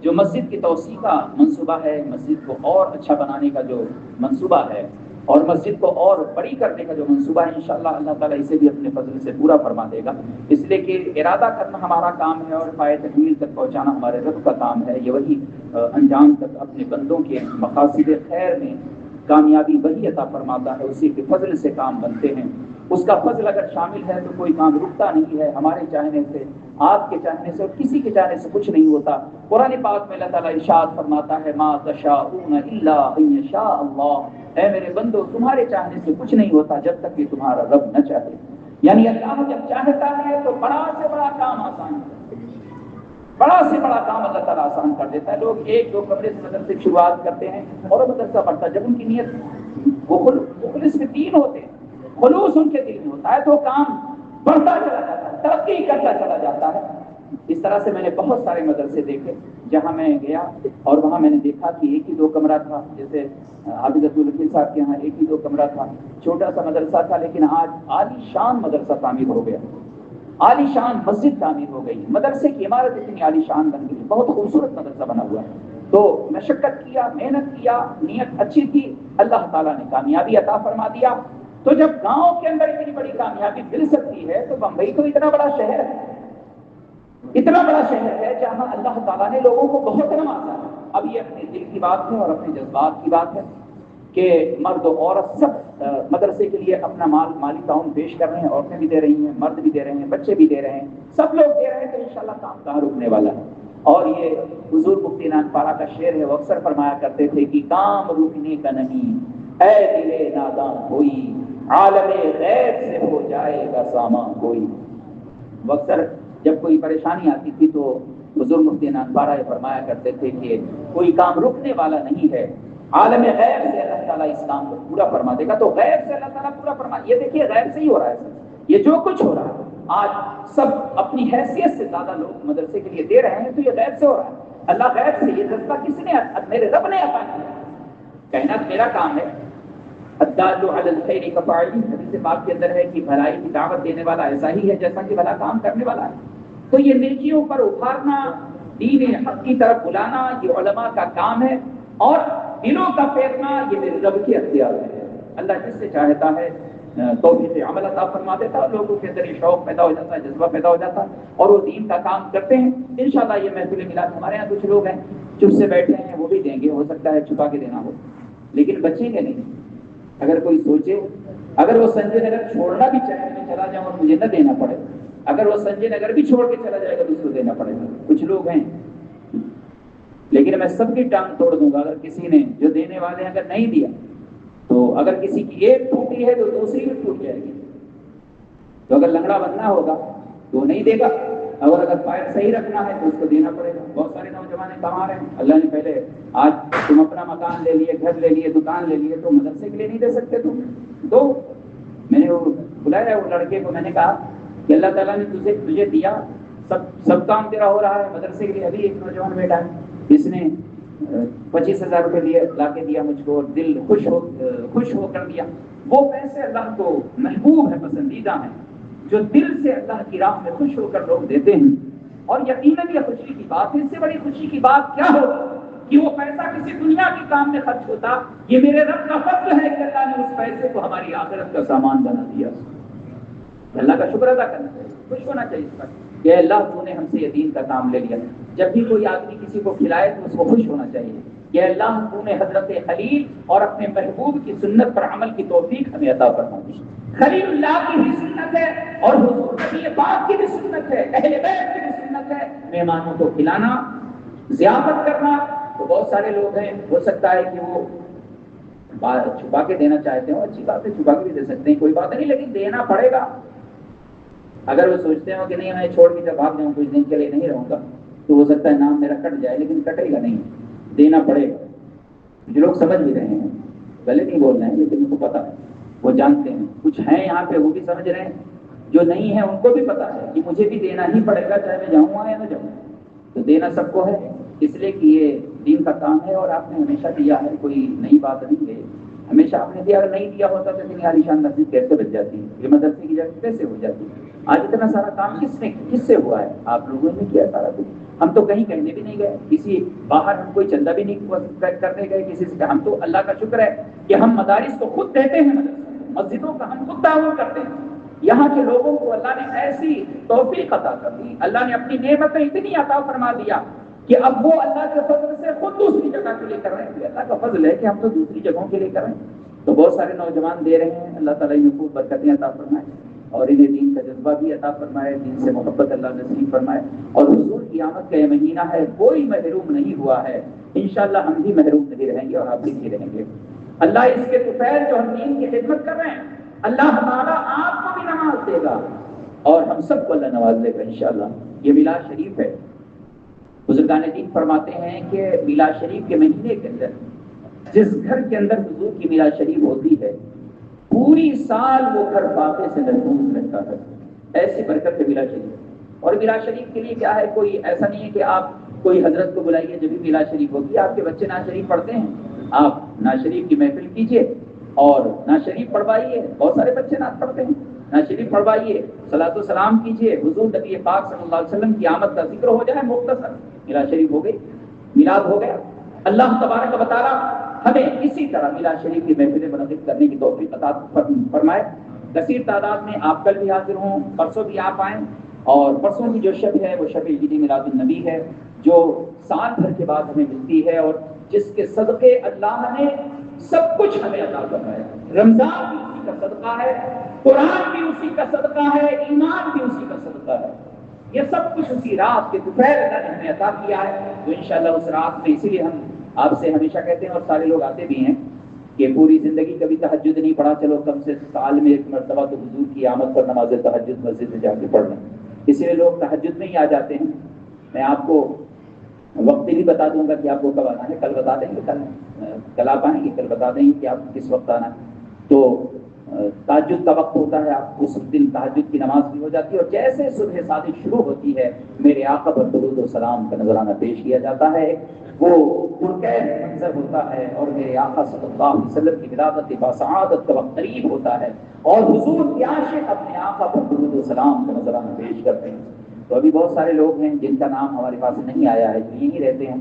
جو مسجد کی توسیع کا منصوبہ ہے، مسجد کو اور اچھا بنانے کا جو منصوبہ ہے، اور مسجد کو اور بڑی کرنے کا جو منصوبہ ہے، انشاءاللہ اللہ تعالیٰ اسے بھی اپنے فضل سے پورا فرما دے گا. اس لیے کہ ارادہ کرنا ہمارا کام ہے اور پائے تکمیل تک پہنچانا ہمارے رب کا کام ہے. یہ وہی انجام تک اپنے بندوں کے مقاصد خیر میں کامیابی وہی عطا فرماتا ہے. اسی کے فضل سے کام بنتے ہیں. اس کا فضل اگر شامل ہے تو کوئی کام رکتا نہیں ہے. ہمارے چاہنے سے، آپ کے چاہنے سے اور کسی کے چاہنے سے کچھ نہیں ہوتا. قرآن پاک میں اللہ تعالیٰ ارشاد فرماتا ہے ما تشاءون الا ان یشاء اللہ. اے میرے بندو، تمہارے چاہنے سے کچھ نہیں ہوتا جب تک کہ تمہارا رب نہ چاہے. یعنی اللہ جب چاہتا ہے تو بڑا سے بڑا کام آسان کرتا ہے. بڑا سے بڑا کام اللہ تعالیٰ آسان کر دیتا ہے. لوگ 1-2 کمرے سے مدرسے کی شروعات کرتے ہیں اور مدرسہ پڑھتا ہے. جب ان کی نیت وہ مخلص میں 3 ہوتے ہیں، خلوص ان کے دل میں ہوتا ہے، تو کام بڑھتا چلا جاتا ہے، ترقی کرتا چلا جاتا ہے. اس طرح سے میں نے بہت سارے مدرسے دیکھے جہاں میں گیا اور وہاں میں نے دیکھا کہ 1 ہی 2 کمرہ تھا. جیسے حافظ عبدالوکیل صاحب کے یہاں 1 ہی 2 کمرہ تھا، چھوٹا سا مدرسہ تھا، لیکن آج عالی شان مدرسہ تعمیر ہو گیا، عالی شان مسجد تعمیر ہو گئی، مدرسے کی عمارت اتنی عالی شان بن گئی، بہت خوبصورت مدرسہ بنا ہوا ہے. تو مشقت کیا، محنت کیا، نیت اچھی تھی، اللہ تعالیٰ نے کامیابی عطا فرما دیا. تو جب گاؤں کے اندر اتنی بڑی کامیابی مل سکتی ہے تو بمبئی تو اتنا بڑا شہر ہے، اتنا بڑا شہر ہے جہاں اللہ تعالیٰ نے لوگوں کو بہت نوازا ہے. اب یہ اپنے دل کی بات ہے اور اپنے جذبات کی بات ہے کہ مرد و عورت سب مدرسے کے لیے اپنا مالی تعاون پیش کر رہے ہیں. عورتیں بھی دے رہی ہیں، مرد بھی دے رہے ہیں، بچے بھی دے رہے ہیں، سب لوگ دے رہے ہیں. تو انشاءاللہ کام کہاں رکنے والا ہے. اور یہ حضور مفتی نانپارہ کا شعر ہے، وہ اکثر فرمایا کرتے تھے کہ کام رکنے کا نہیں اے دل ناداں کوئی، عالم غیب سے ہو جائے گا سامان کوئی. وہ اکثر جب کوئی پریشانی آتی تھی تو حضور مفتی نانپارہ یہ فرمایا کرتے تھے کہ کوئی کام رکنے والا نہیں ہے، عالم غیب سے اللہ تعالیٰ اس کام کو پورا فرما دے گا. تو غیب سے اللہ تعالیٰ پورا فرما. یہ دیکھیے غیب سے ہی ہو رہا ہے سب. یہ جو کچھ ہو رہا ہے آج سب اپنی حیثیت سے زیادہ لوگ مدرسے کے لیے دے رہے ہیں تو یہ غیب سے ہو رہا ہے. اللہ غیب سے، یہ جذبہ کس نے؟ میرے رب نے عطا کیا. کہنا میرا کام ہے. الدال علی الخیر کفاعل، حدیث پاک کے اندر ہے کہ بھلائی کی دعوت دینے والا ایسا ہی ہے جیسا کہ بھلا کام کرنے والا ہے. تو یہ نیکیوں پر ابھارنا، دین حق کی طرف بلانا، یہ علماء کا کام ہے. اور دلوں کا پھیرنا یہ میرے رب کے اختیار ہے. اللہ جس سے چاہتا ہے توفیق عمل عطا فرما دیتا ہے. لوگوں کے اندر یہ شوق پیدا ہو جاتا ہے، جذبہ پیدا ہو جاتا ہے اور وہ دین کا کام کرتے ہیں. انشاءاللہ یہ محفل میلاد ہمارے یہاں کچھ لوگ ہیں چپ سے بیٹھے ہیں، وہ بھی دیں گے، ہو سکتا ہے چھپا کے دینا ہو، لیکن بچیں گے نہیں. اگر کوئی سوچے، اگر وہ سنجے نگر چھوڑنا بھی چاہے میں چلا جاؤں اور مجھے نہ دینا پڑے، اگر وہ سنجے نگر بھی چھوڑ کے چلا جائے گا تو اس کو دینا پڑے گا. کچھ لوگ ہیں، لیکن میں سب کی ٹانگ توڑ دوں گا اگر کسی نے، جو دینے والے اگر نہیں دیا تو اگر کسی کی ایک ٹوٹی ہے تو دوسری بھی ٹوٹ جائے گی. تو اگر لنگڑا بننا ہوگا تو نہیں دے گا، اگر پیر صحیح رکھنا ہے تو اس کو دینا پڑے گا. بہت سارے نوجوان کما رہے ہیں، اللہ نے پہلے آج تم اپنا مکان لے لیے، گھر لے لیے، دکان لے لیے، تو مدرسے کے لیے نہیں دے سکتے تم. تو میں نے وہ بلایا وہ لڑکے کو، میں نے کہا کہ اللہ تعالیٰ نے تجھے دیا، سب کام تیرا ہو رہا ہے، مدرسے کے لیے ابھی ایک نوجوان بیٹا ہے، اس نے 25,000 روپے لیے لا کے دیا مجھ کو، اور دل خوش ہو کر دیا. وہ پیسے اللہ کو محبوب ہے، پسندیدہ ہیں، جو دل سے اللہ کی راہ میں خوش ہو کر لوگ دیتے ہیں. اور یقیناً یہ خوشی کی بات ہے. اس سے بڑی خوشی کی بات کیا ہو کہ وہ پیسہ کسی دنیا کے کام میں خرچ ہوتا. یہ میرے رب کا فضل ہے کہ اللہ نے اس پیسے کو ہماری آخرت کا سامان بنا دیا. اللہ کا شکر ادا کرنا چاہیے، خوش ہونا چاہیے اس پر کہ اللہ تو نے ہم سے یہ دین کا کام لے لیا. جب بھی کوئی آدمی کسی کو کھلائے تو اس کو خوش ہونا چاہیے کہ اللہ تو نے حضرت خلیل اور اپنے محبوب کی سنت پر عمل کی توفیق ہمیں عطا فرما دی. خلیل اللہ کی بھی سنت ہے اور حضور نبی پاک کی بھی سنت ہے، اہل بیت کی بھی سنت ہے مہمانوں کو کھلانا، ضیافت کرنا. تو بہت سارے لوگ ہیں، ہو سکتا ہے کہ وہ چھپا کے دینا چاہتے ہو اچھی بات ہے، چھپا کے بھی دے سکتے ہیں، کوئی بات نہیں، لیکن دینا پڑے گا۔ اگر وہ سوچتے ہو کہ نہیں میں چھوڑ کے جب بھاگ جاؤں کچھ دن کے لیے نہیں رہوں گا تو ہو سکتا ہے نام میرا کٹ جائے، لیکن کٹے گا نہیں، دینا پڑے گا۔ جو لوگ سمجھ بھی رہے ہیں، غلط نہیں بول رہے ہیں، لیکن ان کو پتا ہے، وہ جانتے ہیں، کچھ ہیں یہاں پہ وہ بھی سمجھ رہے ہیں، جو نہیں ہے ان کو بھی پتا ہے کہ مجھے بھی دینا ہی پڑے گا، چاہے میں جاؤں گا یا نہ جاؤں، تو دینا سب کو ہے، اس لیے کہ یہ دین کا کام ہے اور آپ نے ہمیشہ دیا ہے، کوئی نئی بات نہیں ہے، ہمیشہ آپ نے دیا، اگر نہیں دیا ہوتا تو اتنی عالیشان مسجد کیسے بچ جاتی، یہ مدرسے کی جگہ کیسے ہو جاتی؟ آج اتنا سارا کام کس سے ہوا ہے؟ آپ لوگوں نے کیا سارا کچھ، ہم تو کہیں کہنے بھی نہیں گئے، کسی باہر ہم کوئی چندہ بھی نہیں کرنے گئے کسی سے، ہم تو اللہ کا شکر ہے کہ ہم مدارس کو خود دیتے ہیں، مسجدوں کا ہم خود تعاون کرتے ہیں، یہاں کے لوگوں کو اللہ نے ایسی توفیق عطا کر دی، اللہ نے اپنی نعمتیں اتنی عطا فرما دیا کہ اب وہ اللہ کے فضل سے خود دوسری جگہ کے لیے کر رہے ہیں، اللہ کا فضل ہے کہ ہم تو دوسری جگہوں کے لیے کر رہے ہیں، تو بہت سارے نوجوان دے رہے ہیں، اللہ تعالیٰ انہیں خوب برکتیں عطا فرمائے اور انہیں دین کا جذبہ بھی عطا فرمائے، دین سے محبت اللہ نصیب فرمائے، اور حضور کی آمد کا یہ مہینہ ہے، کوئی محروم نہیں ہوا ہے، انشاءاللہ ہم بھی محروم نہیں رہیں گے اور آپ بھی نہیں رہیں گے، اللہ اس کے طفیل جو ہم دین کی خدمت کر رہے ہیں، اللہ تعالیٰ آپ کو بھی نواز دے گا اور ہم سب کو اللہ نواز دے گا انشاءاللہ۔ یہ میلاد شریف ہے، بزرگان دین فرماتے ہیں کہ میلاد شریف کے مہینے کے اندر جس گھر کے اندر حضور کی میلاد شریف ہوتی ہے پوری سال وہ گھر فاقے سے محفوظ رہتا ہے، ایسی برکت ہے میلاد شریف۔ اور میلاد شریف کے لیے کیا ہے، کوئی ایسا نہیں ہے کہ آپ کوئی حضرت کو بلائیے جب بھی میلاد شریف ہوگی، آپ کے بچے نعت شریف پڑھتے ہیں، آپ نعت شریف کی محفل کیجیے اور نعت شریف پڑھوائیے، بہت سارے بچے نعت پڑھتے ہیں، نعت شریف پڑھوائیے، صلاۃ و سلام کیجیے، حضور نبی پاک صلی اللہ علیہ وسلم کی آمد کا ذکر ہو جائے، مختصر میلاد شریف ہو گئی، میلاد ہو گیا۔ اللہ تبارک و تعالیٰ ہمیں اسی طرح میلاد شریف کی محفلیں منعقد کرنے کی توفیق عطا فرمائے۔ کثیر تعداد میں آپ کل بھی حاضر ہوں، پرسوں بھی آپ آئیں، اور پرسوں کی جو شب ہے وہ شب عید میلاد النبی ہے، جو سال بھر کے بعد ہمیں ملتی ہے اور جس کے صدقے اللہ نے سب کچھ ہمیں عطا فرمایا ہے۔ رمضان بھی اسی کا صدقہ ہے، قرآن بھی اسی کا صدقہ ہے، ایمان بھی اسی کا صدقہ ہے، یہ سب کچھ اسی رات کے دوپہر اللہ نے ہمیں عطا کیا ہے، تو انشاءاللہ اس رات میں، اسی لیے ہم آپ سے ہمیشہ کہتے ہیں اور سارے لوگ آتے بھی ہیں کہ پوری زندگی کبھی تہجد نہیں پڑھا، چلو کم سے سال میں ایک مرتبہ تو حضور کی آمد پر نماز تہجد مسجد میں جا کے پڑھ لیں، اسی لیے لوگ تہجد میں ہی آ جاتے ہیں۔ میں آپ کو وقت بھی بتا دوں گا کہ آپ کو کب آنا ہے، کل بتا دیں گے، کل آپ آئیں گے، کل بتا دیں گے کہ آپ کس وقت آنا ہے۔ تو تہجد کا وقت ہوتا ہے، آپ اس دن تہجد کی نماز بھی ہو جاتی ہے، اور جیسے صبح صادق شروع ہوتی ہے میرے آقا پر درود و سلام کا نذرانہ پیش کیا جاتا ہے، وہ پرکیف منظر ہوتا ہے، اور میرے آقا صلی اللہ علیہ وسلم کی ولادت باسعادت کا وقت قریب ہوتا ہے، اور حضور کے عاشق اپنے آقا پر درود و سلام کا نذرانہ پیش کرتے ہیں۔ تو ابھی بہت سارے لوگ ہیں جن کا نام ہمارے پاس نہیں آیا ہے، جو یہیں رہتے ہیں،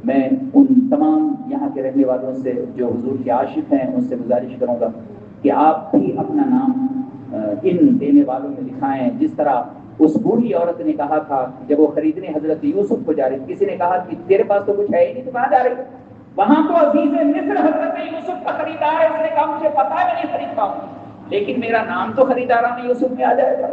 میں ان تمام یہاں کے رہنے والوں سے جو حضور کے عاشق ہیں ان سے گزارش کروں گا کہ آپ بھی اپنا نام ان دینے والوں میں لکھائیں، جس طرح اس بوڑھی عورت نے کہا تھا جب وہ خریدنے حضرت یوسف کو جا رہی، کسی نے کہا کہ تیرے پاس تو کچھ ہے ہی نہیں، تو کہاں جا رہی؟ وہاں تو عزیز مصر حضرت یوسف کا خریدار ہے، اس نے کہا مجھے پتا ہے میں نہیں خرید پاؤں گی، لیکن میرا نام تو خریداران یوسف میں آ جائے گا۔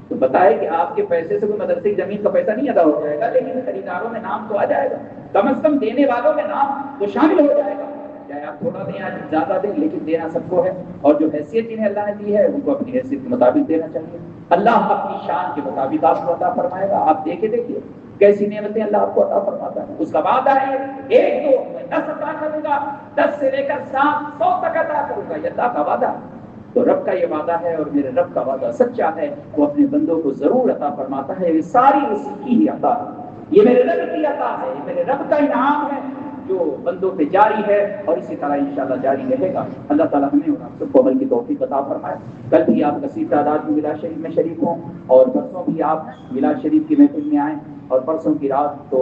تو بتائے کہ آپ کے پیسے سے کوئی مدرسے کی زمین کا پیسہ نہیں ادا ہو جائے گا، لیکن خریداروں میں نام تو آ جائے گا، کم از کم دینے والوں میں نام تو شامل ہو جائے گا، چاہے آپ تھوڑا دیں یا زیادہ دیں، لیکن دینا سب کو ہے، اور جو حیثیت جنہیں اللہ نے دی ہے ان کو اپنی حیثیت کے مطابق دینا چاہیے۔ اللہ اپنی شان کے مطابق آپ کو عطا فرمائے گا، آپ دیکھے دیکھیے کیسی نعمتیں اللہ آپ کو عطا فرماتا ہے، اس کا وعدہ ہے ایک دو میں 10 عطا کروں گا، 10 سے لے کر 100 تک عطا کروں گا، یہ اللہ کا وعدہ ہے۔ تو رب کا یہ وعدہ ہے اور میرے رب کا وعدہ سچا ہے، وہ اپنے بندوں کو ضرور عطا فرماتا ہے، یہ ساری اسی کی ہی عطا ہے، یہ میرے رب کی عطا ہے، یہ میرے رب کا انعام ہے جو بندوں پہ جاری ہے اور اسی طرح انشاءاللہ جاری رہے گا۔ اللہ تعالیٰ ہمیں اور آپ سب کو عمل کی توفیق عطا فرمائے۔ کل بھی آپ کثیر تعداد میں میلاد شریف میں شریک ہوں، اور پرسوں بھی آپ میلاد شریف کی محفل میں آئیں، اور پرسوں کی رات تو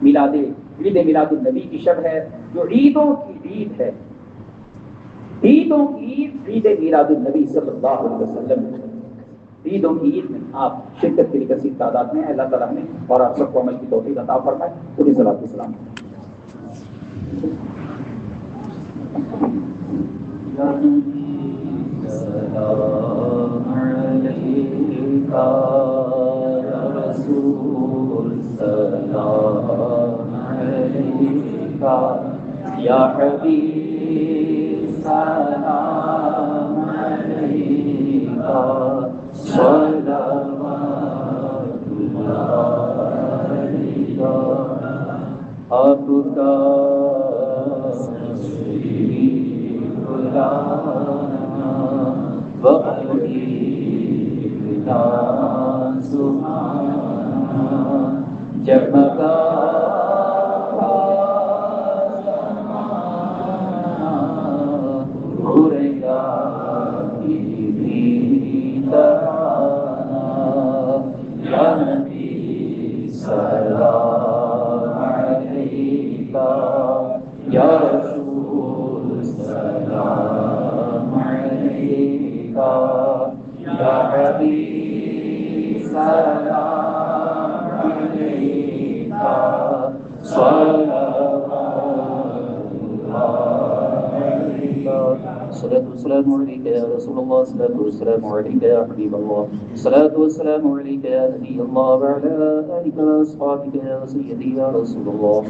عید میلاد النبی کی شب ہے، جو عیدوں کی عید ہے، عیدوں کی عید، عید میلاد النبی صلی اللہ علیہ وسلم، عیدوں کی عید میں آپ شرکت کے لیے کثیر تعداد میں، اللہ تعالیٰ ہمیں اور آپ سب کو عمل کی توفیق عطا فرمائے۔ پوری صلاۃ و سلام۔ سلام علیکہ یا رسول، سلام علیکہ یا حبیب سلام علیکہ صلوات اللہ علیکہ آپ کا وحبیبنا سبحانہ جگمگا پوریا کی ترانہ یا نبی سلام علیکہ یا رسول سلام علیکہ یا حبیب سلام علیکہ الصلاة والسلام عليك يا رسول الله الصلاة والسلام عليك يا حبيب الله الصلاة والسلام عليك يا نبي الله وعلى آلك وأصحابك يا سيدي يا رسول الله